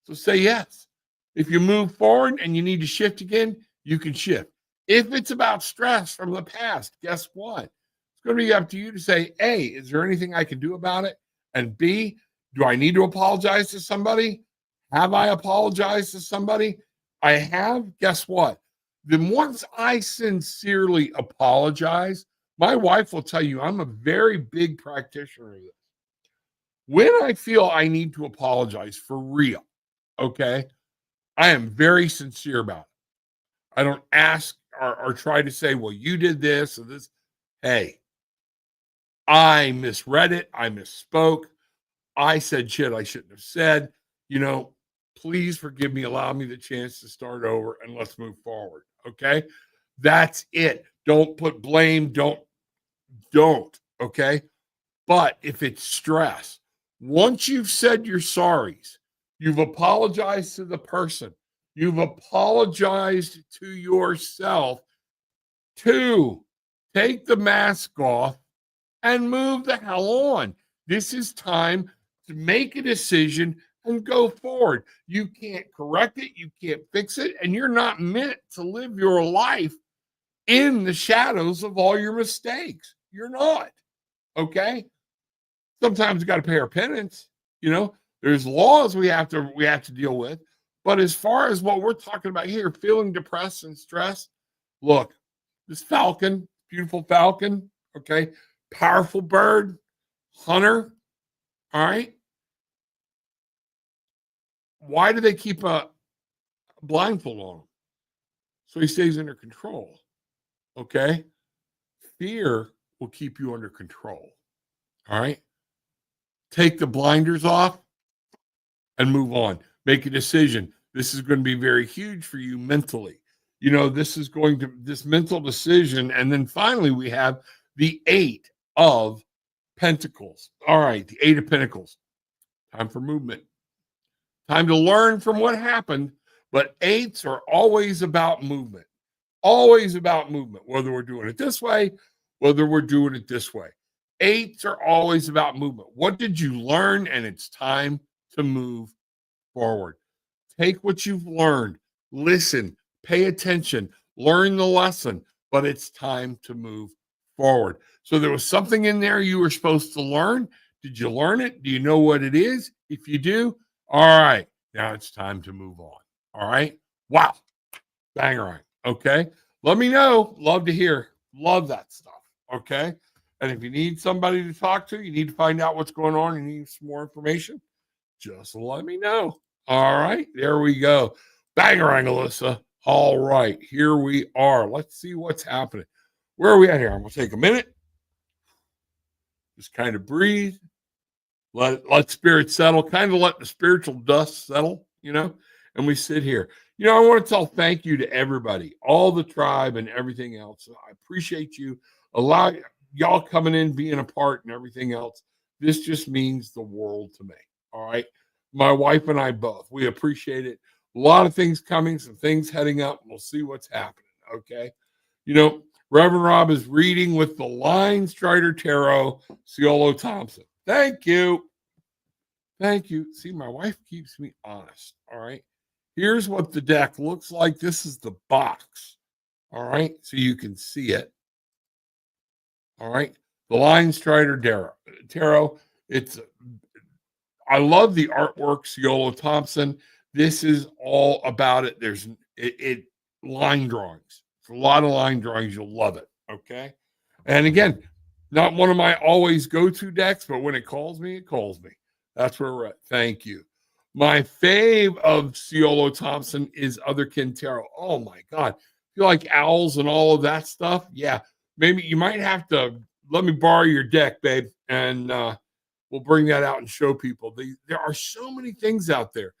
B: So say yes. If you move forward and you need to shift again, you can shift. If it's about stress from the past, guess what? It's going to be up to you to say, A, is there anything I can do about it? And B, do I need to apologize to somebody? Have I apologized to somebody? I have. Guess what? Then once I sincerely apologize, my wife will tell you I'm a very big practitioner of this. When I feel I need to apologize for real, okay, I am very sincere about it. I don't ask or try to say, well, you did this or this. Hey, I misread it. I misspoke. I said shit I shouldn't have said. Please forgive me. Allow me the chance to start over and let's move forward. Okay. That's it. Don't put blame. Don't. Okay. But if it's stress, once you've said your sorries, you've apologized to the person, you've apologized to yourself, to take the mask off and move the hell on. This is time to make a decision and go forward. You can't correct it, you can't fix it, and you're not meant to live your life in the shadows of all your mistakes. You're not. Okay? Sometimes you got to pay our penance. There's laws we have to deal with. But as far as what we're talking about here, feeling depressed and stressed, look, this falcon, beautiful falcon, okay, powerful bird, hunter, all right. Why do they keep a blindfold on him? So he stays under control. Okay. Fear will keep you under control. All right. Take the blinders off and move on. Make a decision. This is going to be very huge for you mentally. This mental decision. And then finally, we have the 8 of Pentacles. All right. The 8 of Pentacles. Time for movement. Time to learn from what happened. But 8s are always about movement. Always about movement, whether we're doing it this way, whether we're doing it this way. 8s are always about movement. What did you learn? And it's time to move forward. Take what you've learned, listen, pay attention, learn the lesson, but it's time to move forward. So there was something in there you were supposed to learn. Did you learn it? Do you know what it is? If you do, all right, now it's time to move on. All right. Wow. Bang right. Okay. Let me know. Love to hear. Love that stuff. Okay. And if you need somebody to talk to, you need to find out what's going on, you need some more information, just let me know. All right. There we go. Bangarang, Alyssa. All right. Here we are. Let's see what's happening. Where are we at here? I'm going to take a minute. Just kind of breathe. Let spirit settle. Kind of let the spiritual dust settle, and we sit here. I want to tell thank you to everybody, all the tribe and everything else. I appreciate you. Allow y'all coming in, being a part and everything else. This just means the world to me. All right. My wife and I both, we appreciate it. A lot of things coming, some things heading up. We'll see what's happening. Okay. Reverend Rob is reading with the Line Strider Tarot, Ciolo Thompson. Thank you. Thank you. See, my wife keeps me honest. All right. Here's what the deck looks like. This is the box. All right. So you can see it. All right. The Line Strider Tarot. I love the artwork, Ciolo Thompson. This is all about it. It line drawings. It's a lot of line drawings. You'll love it. Okay. And again, not one of my always go-to decks, but when it calls me, it calls me. That's where we're at. Thank you. My fave of Ciolo Thompson is Otherkin Tarot. Oh my God. You like owls and all of that stuff? Yeah. Maybe you might have to let me borrow your deck, babe. And we'll bring that out and show people. There are so many things out there.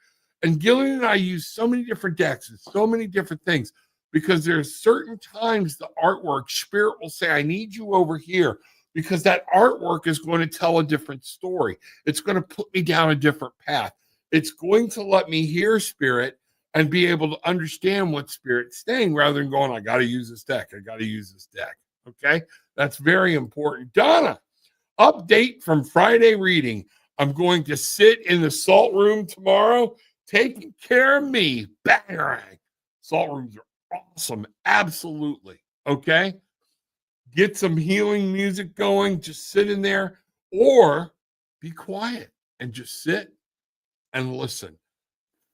B: And Gillian and I use so many different decks and so many different things because there's certain times the artwork, spirit will say, I need you over here because that artwork is going to tell a different story. It's going to put me down a different path. It's going to let me hear spirit and be able to understand what spirit's saying rather than going, I got to use this deck. I got to use this deck. Okay. That's very important. Donna, update from Friday reading. I'm going to sit in the salt room tomorrow, taking care of me. Bang. Salt rooms are awesome. Absolutely. Okay. Get some healing music going. Just sit in there or be quiet and just sit and listen.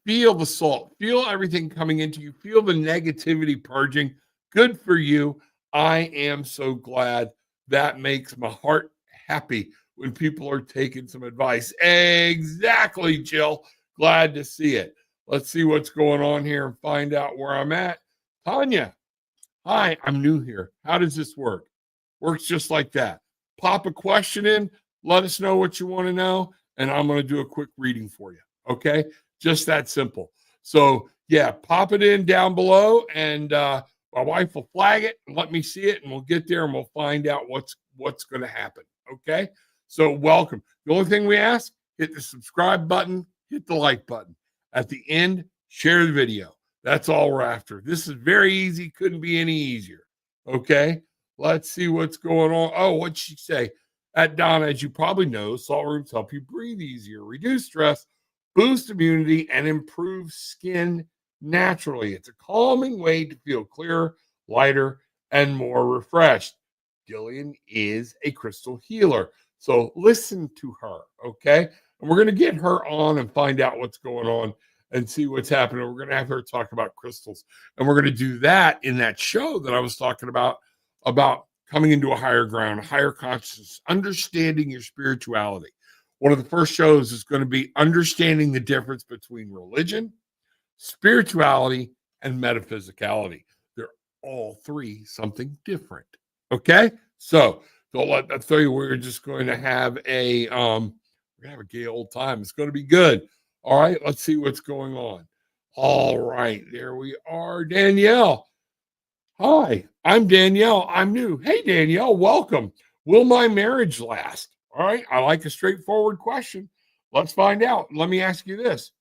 B: Feel the salt. Feel everything coming into you. Feel the negativity purging. Good for you. I am so glad. That makes my heart happy when people are taking some advice. Exactly, Jill. Glad to see it. Let's see what's going on here and find out where I'm at. Tanya, hi, I'm new here. How does this work? Works just like that. Pop a question in. Let us know what you want to know, and I'm going to do a quick reading for you. Okay? Just that simple. So, yeah, pop it in down below, and my wife will flag it and let me see it, and we'll get there and we'll find out what's going to happen. Okay? So, welcome. The only thing we ask, hit the subscribe button, hit the like button. At the end, share the video. That's all we're after. This is very easy. Couldn't be any easier. Okay? Let's see what's going on. Oh, what'd she say? At Donna, as you probably know, salt rooms help you breathe easier, reduce stress, boost immunity, and improve skin naturally. It's a calming way to feel clearer, lighter, and more refreshed. Gillian is a crystal healer. So listen to her, okay? And we're going to get her on and find out what's going on and see what's happening. We're going to have her talk about crystals. And we're going to do that in that show that I was talking about coming into a higher ground, a higher consciousness, understanding your spirituality. One of the first shows is going to be understanding the difference between religion, spirituality, and metaphysicality. They're all three something different. Okay? So don't let that throw you. We're just going to have a gay old time. It's going to be good. All right, let's see what's going on. All right, there we are. Danielle. Hi, I'm Danielle. I'm new. Hey, Danielle, welcome. Will my marriage last? All right, I like a straightforward question. Let's find out. Let me ask you this.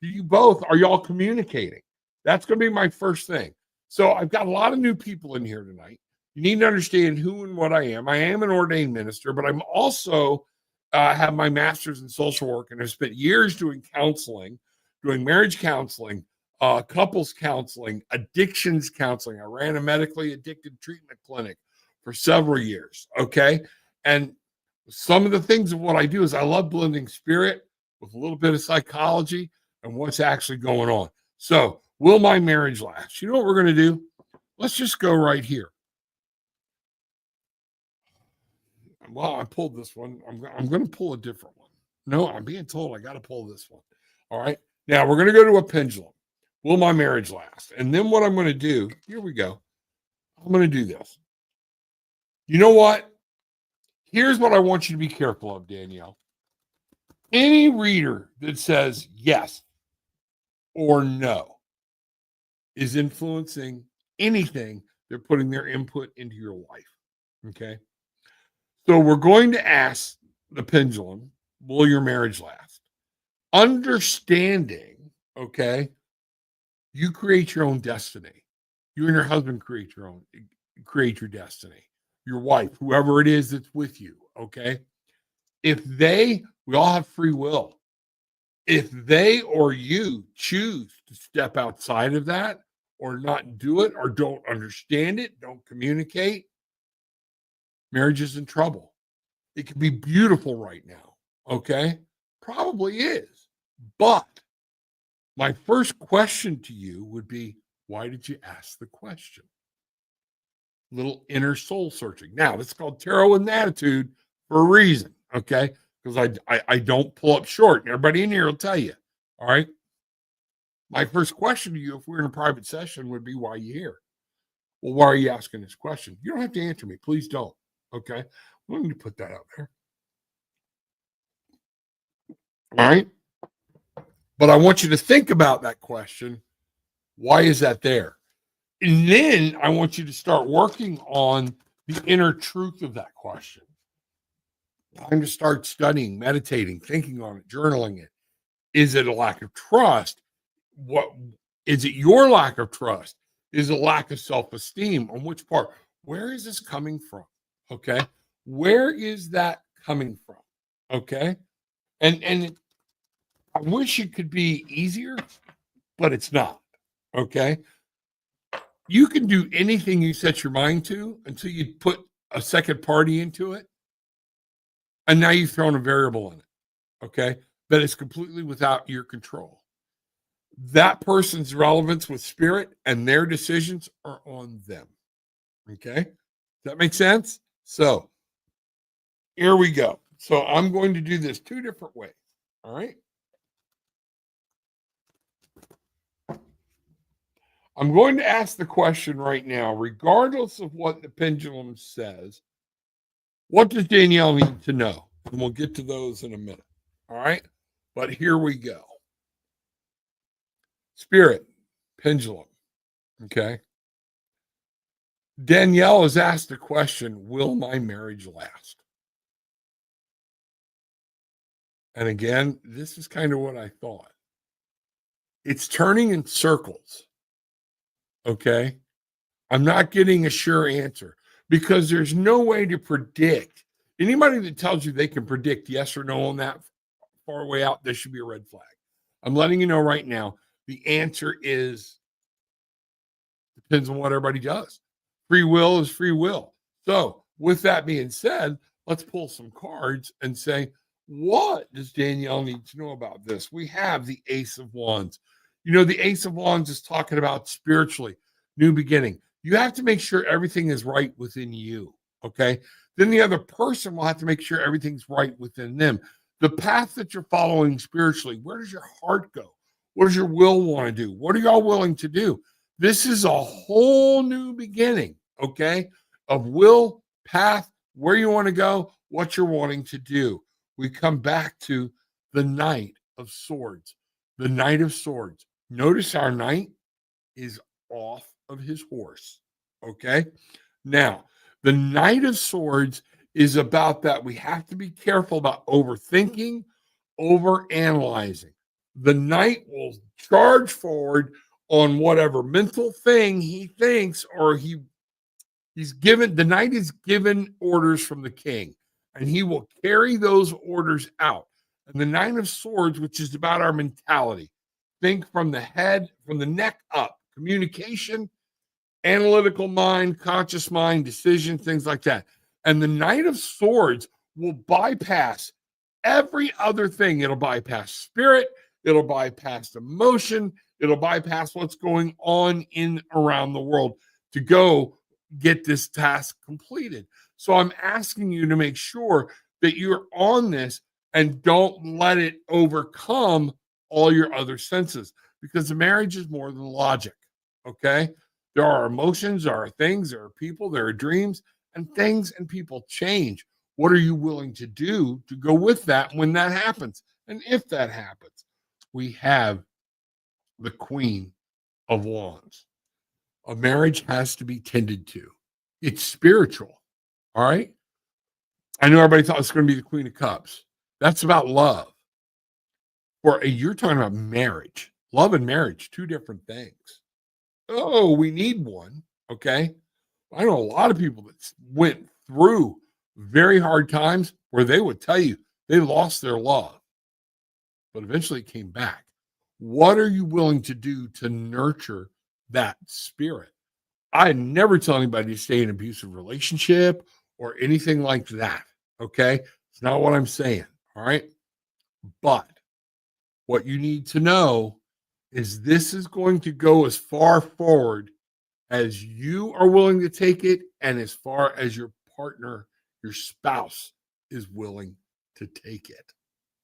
B: Are y'all communicating? That's going to be my first thing. So I've got a lot of new people in here tonight. You need to understand who and what I am. I am an ordained minister, but I'm also have my master's in social work and have spent years doing counseling, doing marriage counseling, couples counseling, addictions counseling. I ran a medically addicted treatment clinic for several years. Okay. And some of the things of what I do is I love blending spirit with a little bit of psychology and what's actually going on. So, will my marriage last? You know what we're going to do? Let's just go right here. Well, I pulled this one. I'm going to pull a different one. No, I'm being told I got to pull this one. All right. Now we're going to go to a pendulum. Will my marriage last? And then what I'm going to do, here we go. I'm going to do this. You know what? Here's what I want you to be careful of, Danielle. Any reader that says yes or no is influencing anything. They're putting their input into your life. Okay. So we're going to ask the pendulum, will your marriage last? Understanding, okay, you create your own destiny. You and your husband create your destiny. Your wife, whoever it is that's with you, okay? We all have free will. If they or you choose to step outside of that or not do it or don't understand it, don't communicate, marriage is in trouble. It can be beautiful right now, okay? Probably is. But My first question to you would be, why did you ask the question? Little inner soul searching. Now, it's called Tarot with Attitude for a reason, okay? Because I don't pull up short, and everybody in here will tell you, all right? My first question to you, if we're in a private session, would be, why are you here? Well, why are you asking this question? You don't have to answer me. Please don't, okay? I'm going to put that out there, all right? But I want you to think about that question. Why is that there? And then I want you to start working on the inner truth of that question. Time to start studying, meditating, thinking on it, journaling it. Is it a lack of trust? What is it? Your lack of trust? Is a lack of self-esteem? On which part? Where is this coming from? Okay. Where is that coming from? Okay. And I wish it could be easier, but it's not. Okay. You can do anything you set your mind to until you put a second party into it. And now you've thrown a variable in it. Okay. That is completely without your control. That person's relevance with spirit and their decisions are on them. Okay. Does that make sense? So here we go. So I'm going to do this two different ways. All right. I'm going to ask the question right now, regardless of what the pendulum says, what does Danielle need to know? And we'll get to those in a minute. All right. But here we go. Spirit, pendulum. Okay. Danielle has asked the question, will my marriage last? And again, this is kind of what I thought. It's turning in circles. Okay. I'm not getting a sure answer because there's no way to predict. Anybody that tells you they can predict yes or no on that far way out, there should be a red flag. I'm letting you know right now, the answer is depends on what everybody does. Free will is free will. So with that being said, let's pull some cards and say, what does Danielle need to know about this? We have the Ace of Wands. You know, the Ace of Wands is talking about spiritually, new beginning. You have to make sure everything is right within you, okay? Then the other person will have to make sure everything's right within them. The path that you're following spiritually, where does your heart go? What does your will want to do? What are y'all willing to do? This is a whole new beginning, okay, of will, path, where you want to go, what you're wanting to do. We come back to the Knight of Swords. The Knight of Swords. Notice our knight is off of his horse, okay? Now, the Knight of Swords is about that. We have to be careful about overthinking, overanalyzing. The knight will charge forward on whatever mental thing he thinks, or he's given. The knight is given orders from the king, and he will carry those orders out. And the Nine of Swords, which is about our mentality, think from the head, from the neck up, communication, analytical mind, conscious mind, decision, things like that. And the Knight of Swords will bypass every other thing. It'll bypass spirit, it'll bypass emotion, it'll bypass what's going on in around the world to go get this task completed. So I'm asking you to make sure that you're on this and don't let it overcome all your other senses, because the marriage is more than logic. Okay. There are emotions, there are things, there are people, there are dreams, and things and people change. What are you willing to do to go with that when that happens? And if that happens, we have the Queen of Wands. A marriage has to be tended to. It's spiritual. All right. I know everybody thought it was going to be the Queen of Cups. That's about love. You're talking about marriage. Love and marriage, two different things. Oh, we need one. Okay. I know a lot of people that went through very hard times where they would tell you they lost their love, but eventually it came back. What are you willing to do to nurture that spirit? I never tell anybody to stay in an abusive relationship or anything like that. Okay. It's not what I'm saying. All right. But what you need to know is this is going to go as far forward as you are willing to take it and as far as your partner, your spouse is willing to take it.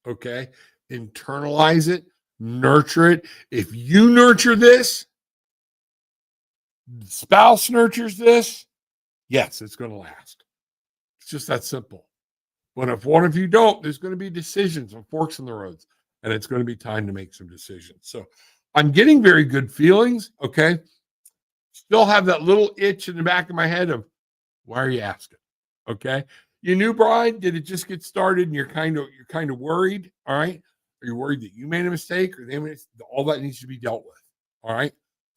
B: Okay? Internalize it, nurture it. If you nurture this, the spouse nurtures this, yes, it's going to last. It's just that simple. But if one of you don't, there's going to be decisions and forks in the roads, and it's going to be time to make some decisions. So I'm getting very good feelings. Okay. Still have that little itch in the back of my head of why are you asking? Okay. You new bride, did it just get started and you're kind of worried? All right. Are you worried that you made a mistake or they made all that needs to be dealt with? All right.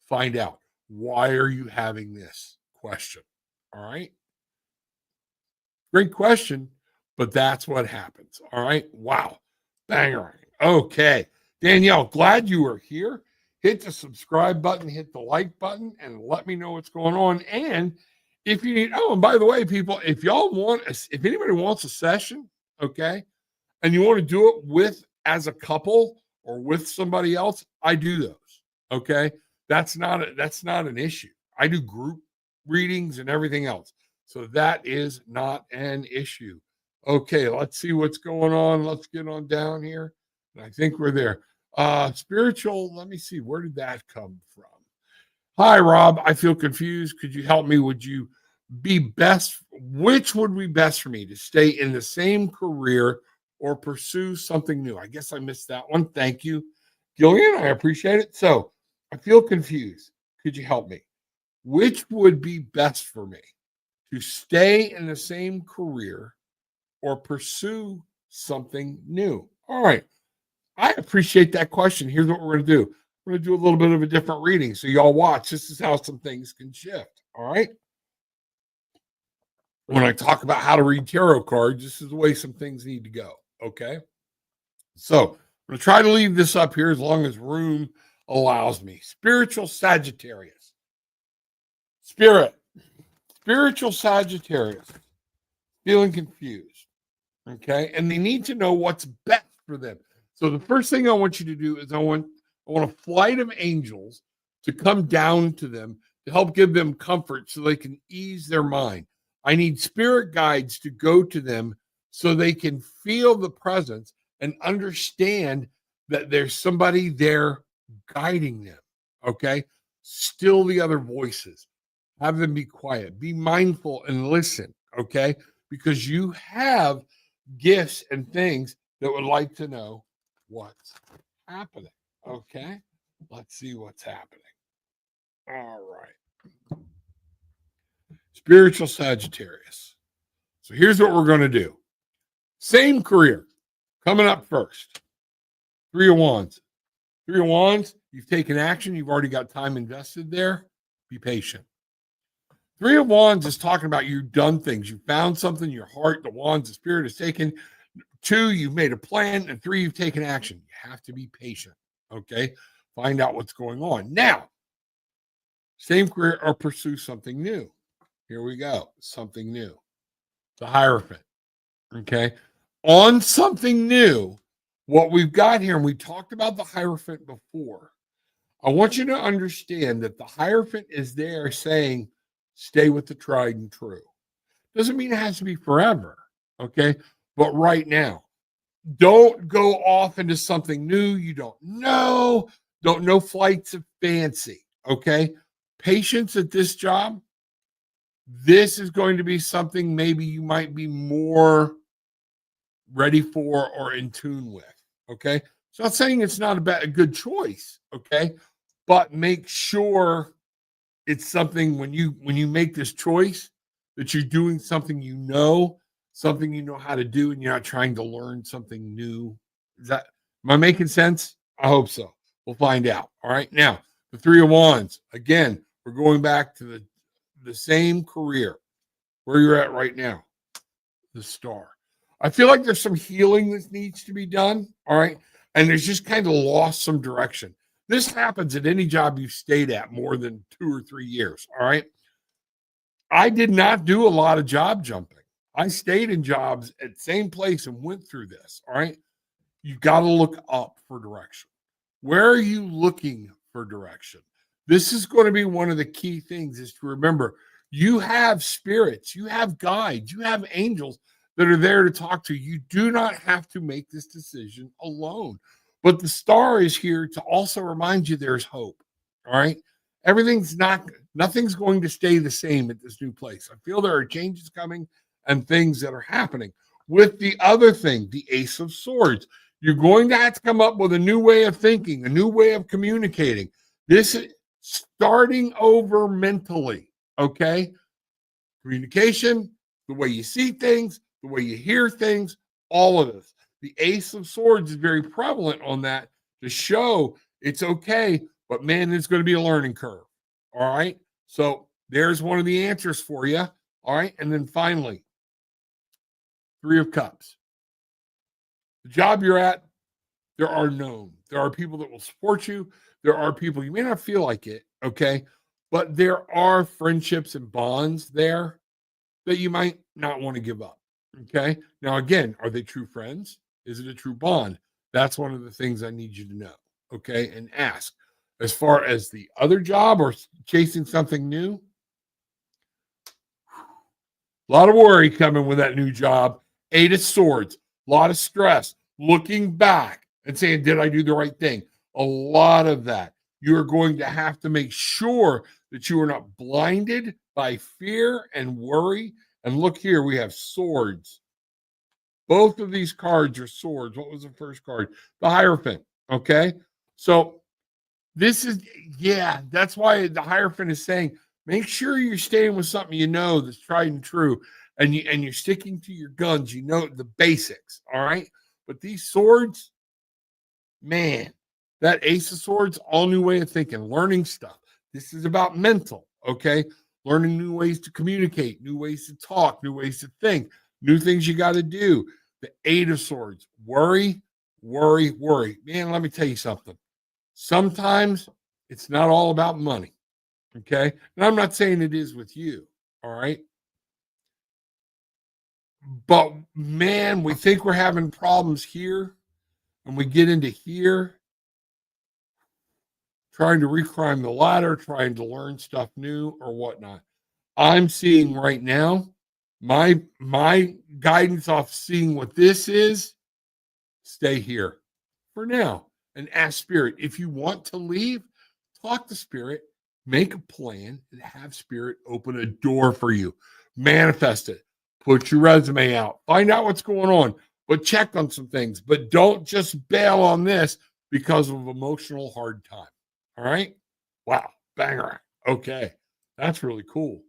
B: Find out, why are you having this question? All right. Great question, but that's what happens. All right. Wow. Banger. Okay. Danielle, glad you were here. Hit the subscribe button, hit the like button, and let me know what's going on. And if you need, and by the way, people, if anybody wants a session, okay, and you want to do it as a couple or with somebody else, I do those. Okay. That's not an issue. I do group readings and everything else. So that is not an issue. Okay, let's see what's going on. Let's get on down here. I think we're there. Spiritual, let me see. Where did that come from? Hi, Rob. I feel confused. Could you help me? Which would be best for me, to stay in the same career or pursue something new? I guess I missed that one. Thank you, Gillian. I appreciate it. So I feel confused. Could you help me? Which would be best for me, to stay in the same career or pursue something new? All right. I appreciate that question. Here's what we're going to do. We're going to do a little bit of a different reading. So y'all watch. This is how some things can shift. All right. When I talk about how to read tarot cards, this is the way some things need to go. Okay. So I'm going to try to leave this up here as long as room allows me. Spiritual Sagittarius. Spiritual Sagittarius. Feeling confused. Okay. And they need to know what's best for them. So the first thing I want you to do is I want a flight of angels to come down to them to help give them comfort so they can ease their mind. I need spirit guides to go to them so they can feel the presence and understand that there's somebody there guiding them. Okay. Still the other voices. Have them be quiet. Be mindful and listen. Okay. Because you have gifts and things that would like to know what's happening. Okay, let's see what's happening. All right. Spiritual Sagittarius. So here's what we're going to do. Same career. Coming up first. 3 of Wands. 3 of Wands, you've taken action. You've already got time invested there. Be patient. 3 of Wands is talking about you've done things. You found something, your heart, the wands, the spirit is taken. 2, you've made a plan. And 3, you've taken action. You have to be patient. Okay. Find out what's going on. Now, same career or pursue something new. Here we go. Something new. The Hierophant. Okay. On something new, what we've got here, and we talked about the Hierophant before. I want you to understand that the Hierophant is there saying, stay with the tried and true. Doesn't mean it has to be forever. Okay. But right now, don't go off into something new you don't know. Don't know flights of fancy. Okay. Patience at this job. This is going to be something maybe you might be more ready for or in tune with. Okay. So I'm not saying it's not a good choice. Okay. But make sure it's something when you make this choice that you're doing something something you know how to do, and you're not trying to learn something new. Am I making sense? I hope so. We'll find out. All right. Now, the 3 of Wands. Again, we're going back to the same career where you're at right now. The Star. I feel like there's some healing that needs to be done. All right. And there's just kind of lost some direction. This happens at any job you've stayed at more than 2 or 3 years. All right. I did not do a lot of job jumping. I stayed in jobs at the same place and went through this. All right. You got to look up for direction. Where are you looking for direction? This is going to be one of the key things is to remember you have spirits, you have guides, you have angels that are there to talk to. You do not have to make this decision alone. But the star is here to also remind you there's hope. All right. Nothing's going to stay the same at this new place. I feel there are changes coming and things that are happening. With the other thing, the Ace of Swords, you're going to have to come up with a new way of thinking, a new way of communicating. This is starting over mentally, okay? Communication, the way you see things, the way you hear things, all of this. The Ace of Swords is very prevalent on that to show it's okay, but man, it's going to be a learning curve. All right. So there's one of the answers for you. All right. And then finally, Three of Cups. The job you're at, there are known. There are people that will support you. There are people, you may not feel like it, okay? But there are friendships and bonds there that you might not want to give up, okay? Now, again, are they true friends? Is it a true bond? That's one of the things I need you to know, okay? And ask. As far as the other job or chasing something new, a lot of worry coming with that new job. Eight of Swords, a lot of stress, looking back and saying, did I do the right thing? A lot of that. You're going to have to make sure that you are not blinded by fear and worry. And look here, we have swords. Both of these cards are swords. What was the first card? The Hierophant. Okay. So this is, that's why the Hierophant is saying, make sure you're staying with something you know that's tried and true. And you're sticking to your guns, you know the basics, all right? But these swords, man, that Ace of Swords, all new way of thinking, learning stuff. This is about mental, okay? Learning new ways to communicate, new ways to talk, new ways to think, new things you got to do. The Eight of Swords, worry, worry, worry. Man, let me tell you something. Sometimes it's not all about money, okay? And I'm not saying it is with you, all right? But man, we think we're having problems here, and we get into here, trying to reclimb the ladder, trying to learn stuff new or whatnot. I'm seeing right now, my guidance off seeing what this is, stay here for now and ask Spirit. If you want to leave, talk to Spirit, make a plan, and have Spirit open a door for you. Manifest it. Put your resume out. Find out what's going on, but check on some things. But don't just bail on this because of emotional hard time. All right? Wow. Banger. Okay. That's really cool.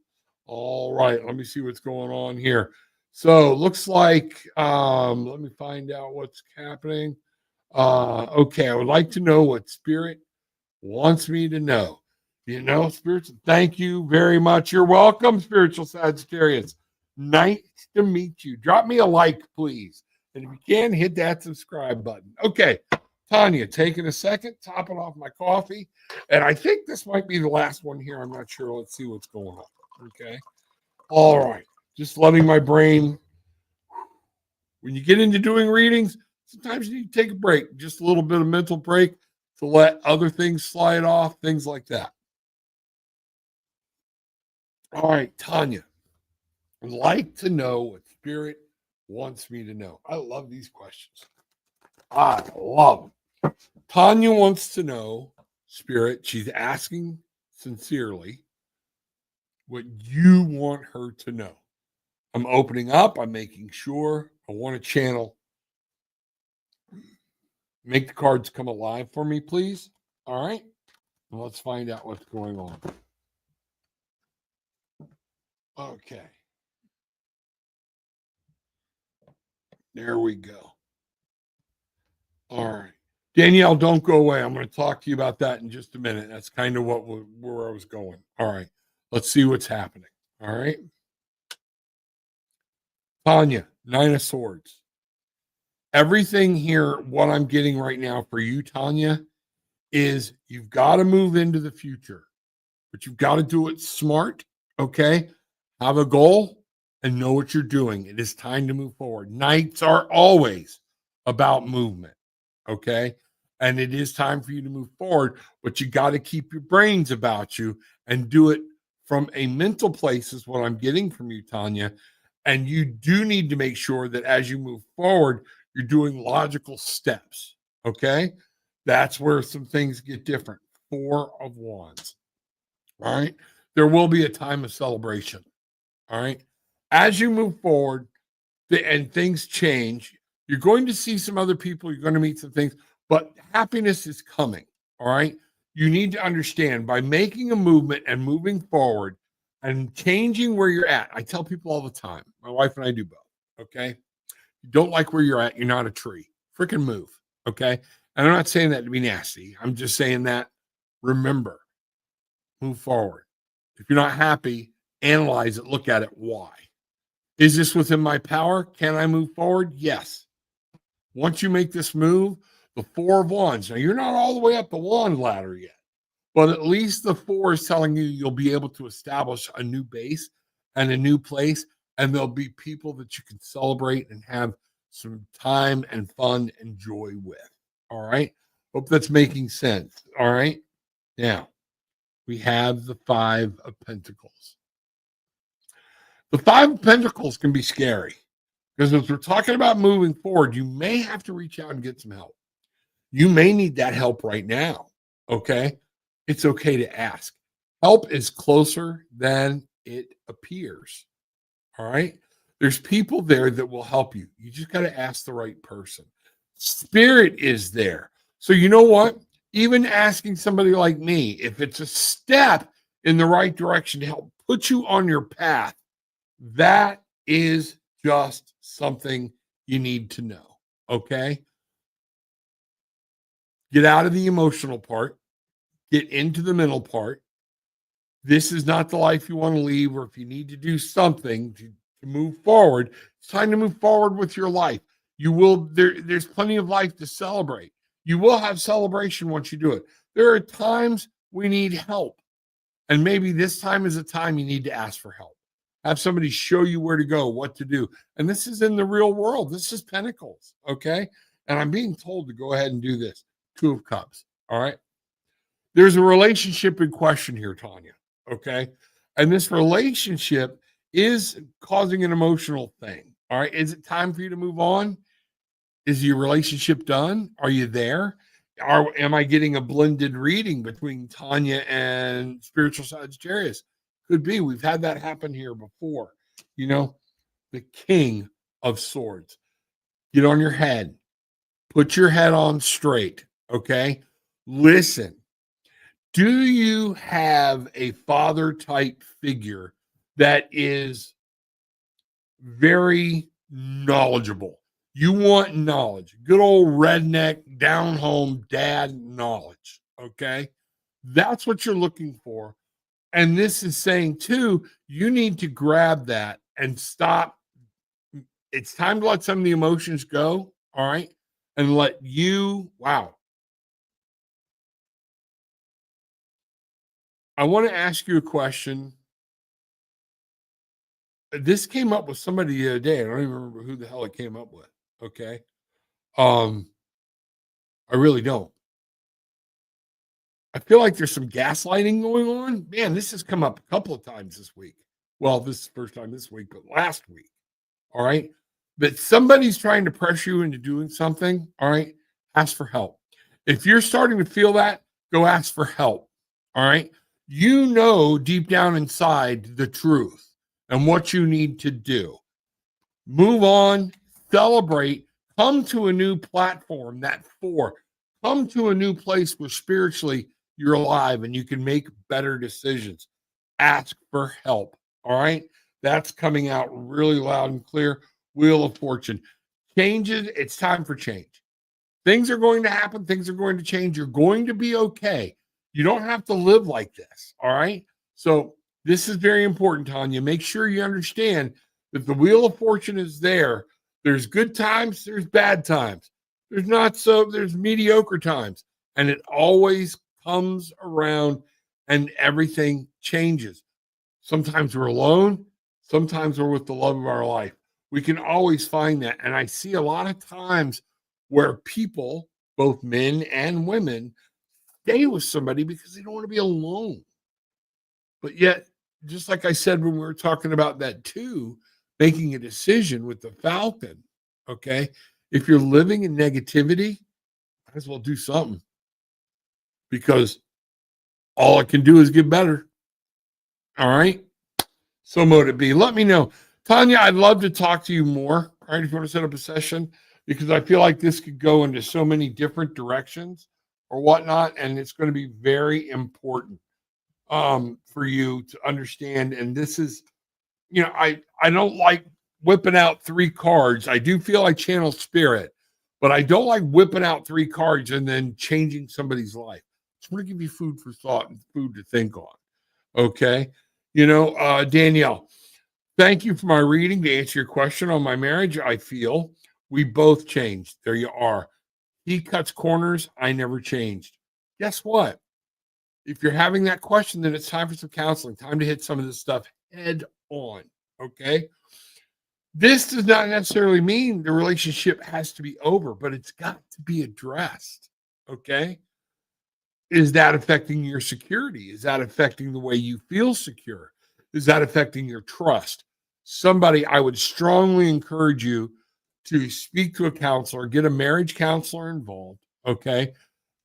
B: All right. Let me see what's going on here. So looks like, let me find out what's happening. Okay. I would like to know what Spirit wants me to know. You know, Spirits, thank you very much. You're welcome, Spiritual Sagittarius. Nice to meet you. Drop me a like, please. And if you can, hit that subscribe button. Okay. Tanya, taking a second, topping off my coffee. And I think this might be the last one here. I'm not sure. Let's see what's going on. Okay. All right. Just letting my brain, when you get into doing readings, sometimes you need to take a break, just a little bit of mental break to let other things slide off, things like that. All right, Tanya. I'd like to know what Spirit wants me to know. I love these questions. I love them. Tanya wants to know, Spirit, she's asking sincerely what you want her to know. I'm opening up. I'm making sure. I want to channel. Make the cards come alive for me, please. All right. Well, let's find out what's going on. Okay. There we go. All right. Danielle, don't go away. I'm going to talk to you about that in just a minute. That's kind of where I was going. All right. Let's see what's happening. All right. Tanya, Nine of Swords. Everything here, what I'm getting right now for you, Tanya, is you've got to move into the future, but you've got to do it smart. Okay. Have a goal and know what you're doing. It is time to move forward. Nights are always about movement. Okay. and it is time for you to move forward, but you got to keep your brains about you and do it from a mental place is what I'm getting from you, Tanya. And you do need to make sure that as you move forward, you're doing logical steps. Okay. That's where some things get different. Four of Wands. All right. There will be a time of celebration. All right. As you move forward and things change, you're going to see some other people, you're going to meet some things, but happiness is coming. All right. You need to understand by making a movement and moving forward and changing where you're at. I tell people all the time, my wife and I do both. Okay. You don't like where you're at, you're not a tree. Freaking move. Okay. And I'm not saying that to be nasty. I'm just saying that remember, move forward. If you're not happy, analyze it, look at it. Why? Is this within my power? Can I move forward? Yes. Once you make this move, the Four of Wands. Now, you're not all the way up the wand ladder yet, but at least the four is telling you you'll be able to establish a new base and a new place, and there'll be people that you can celebrate and have some time and fun and joy with. All right. Hope that's making sense. All right. Now, we have the Five of Pentacles. The Five of Pentacles can be scary because as we're talking about moving forward, you may have to reach out and get some help. You may need that help right now. Okay. It's okay to ask. Help is closer than it appears. All right. There's people there that will help you. You just got to ask the right person. Spirit is there. So, you know what? Even asking somebody like me, if it's a step in the right direction to help put you on your path, that is just something you need to know. Okay. Get out of the emotional part, get into the mental part. This is not the life you want to leave, or if you need to do something to move forward, it's time to move forward with your life. You will, there's plenty of life to celebrate. You will have celebration once you do it. There are times we need help. And maybe this time is a time you need to ask for help. Have somebody show you where to go, what to do. And this is in the real world. This is Pentacles. Okay. And I'm being told to go ahead and do this. Two of Cups. All right. There's a relationship in question here, Tanya. Okay. And this relationship is causing an emotional thing. All right. Is it time for you to move on? Is your relationship done? Are you there? Am I getting a blended reading between Tanya and spiritual Sagittarius? Could be. We've had that happen here before. You know, the King of Swords. Get on your head. Put your head on straight. Okay. Listen. Do you have a father type figure that is very knowledgeable? You want knowledge, good old redneck, down home dad knowledge. Okay. That's what you're looking for. And this is saying, too, you need to grab that and stop. It's time to let some of the emotions go. All right. And let you, wow. I want to ask you a question. This came up with somebody the other day. I don't even remember who the hell it came up with. Okay. I really don't. I feel like there's some gaslighting going on. Man, this has come up a couple of times this week. Well, this is the first time this week, but last week. All right. But somebody's trying to pressure you into doing something. All right. Ask for help. If you're starting to feel that, go ask for help. All right. You know deep down inside the truth and what you need to do. Move on, celebrate, come to a new platform, that four. Come to a new place where spiritually you're alive and you can make better decisions. Ask for help. All right. That's coming out really loud and clear. Wheel of Fortune. Changes. It's time for change. Things are going to happen. Things are going to change. You're going to be okay. You don't have to live like this. All right. So this is very important, Tanya. Make sure you understand that the Wheel of Fortune is there. There's good times. There's bad times. There's mediocre times. And it always comes around and everything changes. Sometimes we're alone. Sometimes we're with the love of our life. We can always find that. And I see a lot of times where people both men and women, stay with somebody because they don't want to be alone. But yet, just like I said when we were talking about that too, making a decision with the Falcon, okay? If you're living in negativity, might as well do something because all it can do is get better. All right. So mote it be. Let me know. Tanya, I'd love to talk to you more. All right, if you want to set up a session, because I feel like this could go into so many different directions or whatnot, and it's going to be very important for you to understand. And this is, I don't like whipping out three cards. I do feel like channel spirit, but I don't like whipping out three cards and then changing somebody's life. Just want to give you food for thought and food to think on. Okay. Danielle, thank you for my reading. To answer your question on my marriage, I feel we both changed. There you are. He cuts corners. I never changed. Guess what? If you're having that question, then it's time for some counseling, time to hit some of this stuff head on. Okay. This does not necessarily mean the relationship has to be over, but it's got to be addressed. Okay. Is that affecting your security? Is that affecting the way you feel secure? Is that affecting your trust? Somebody, I would strongly encourage you to speak to a counselor, get a marriage counselor involved. Okay.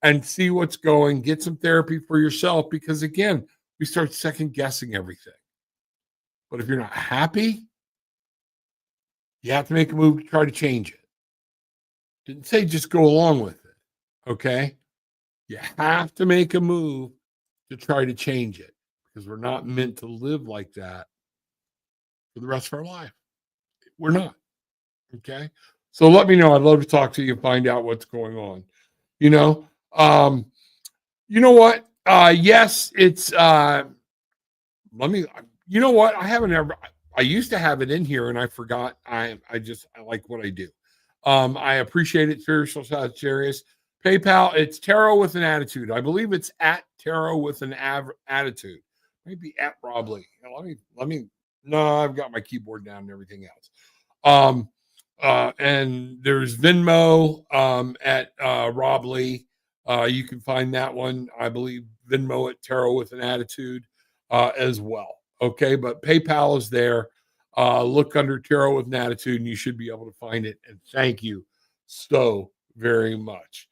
B: And see what's going, get some therapy for yourself, because again, we start second guessing everything. But if you're not happy, you have to make a move to try to change it. Didn't say just go along with it. Okay. You have to make a move to try to change it because we're not meant to live like that for the rest of our life. We're not. Okay. So let me know. I'd love to talk to you and find out what's going on. You know, um, you know what? Yes, it's let me you know what? I haven't ever I used to have it in here and I forgot. I like what I do. I appreciate it, spiritual Sagittarius. PayPal, it's Tarot with an Attitude. I believe it's at Tarot with an Attitude. Maybe at Rob Lee. Let me no, I've got my keyboard down and everything else. And there's Venmo at Rob Lee. You can find that one, I believe, Venmo at Tarot with an Attitude as well. Okay, but PayPal is there. Look under Tarot with an Attitude, and you should be able to find it. And thank you so very much.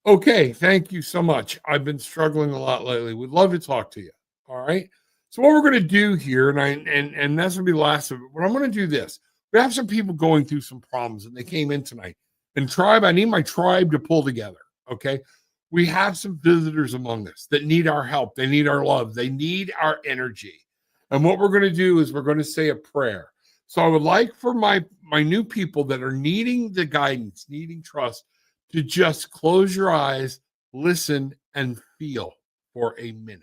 B: Okay, thank you so much. I've been struggling a lot lately. Would love to talk to you. All right. So what we're going to do here, and that's going to be the last of it. But I'm going to do this. We have some people going through some problems, and they came in tonight. And tribe, I need my tribe to pull together. Okay. We have some visitors among us that need our help. They need our love. They need our energy. And what we're going to do is we're going to say a prayer. So I would like for my new people that are needing the guidance, needing trust, to just close your eyes, listen, and feel for a minute.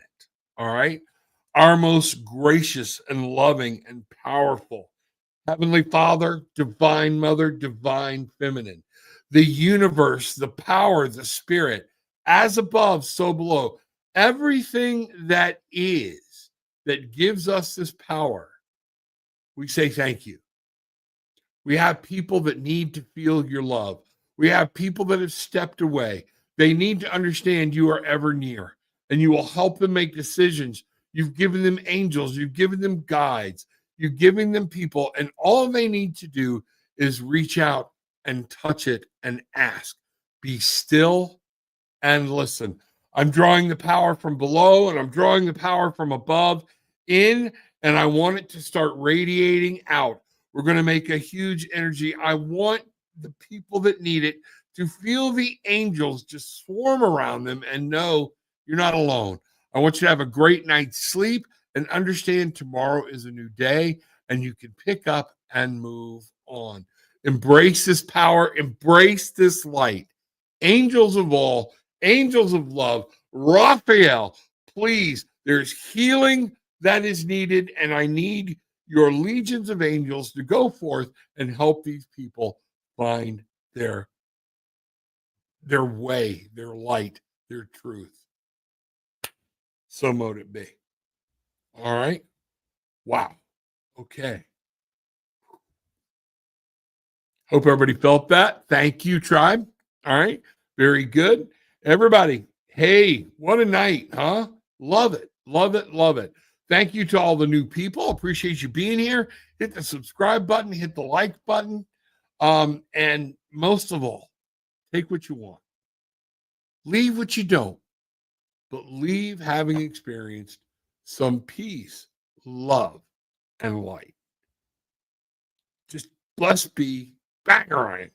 B: All right. Our most gracious and loving and powerful Heavenly Father, Divine Mother, Divine Feminine, the universe, the power, the spirit, as above, so below, everything that is, that gives us this power, we say thank you. We have people that need to feel your love. We have people that have stepped away. They need to understand you are ever near and you will help them make decisions. You've given them angels, you've given them guides, you're giving them people, and all they need to do is reach out and touch it and ask. Be still and listen. I'm drawing the power from below and I'm drawing the power from above in, and I want it to start radiating out. We're going to make a huge energy. I want the people that need it to feel the angels just swarm around them and know you're not alone. I want you to have a great night's sleep and understand tomorrow is a new day and you can pick up and move on. Embrace this power, embrace this light. Angels of all, angels of love, Raphael, please, there's healing that is needed, and I need your legions of angels to go forth and help these people find their way, their light, their truth. So mote it be. All right. Wow. Okay. Hope everybody felt that. Thank you, tribe. All right. Very good. Everybody, hey, what a night, huh? Love it. Love it. Love it. Thank you to all the new people. Appreciate you being here. Hit the subscribe button, hit the like button. And most of all, take what you want. Leave what you don't, but leave having experienced some peace, love, and light. Just blessed be. Bang, Ryan.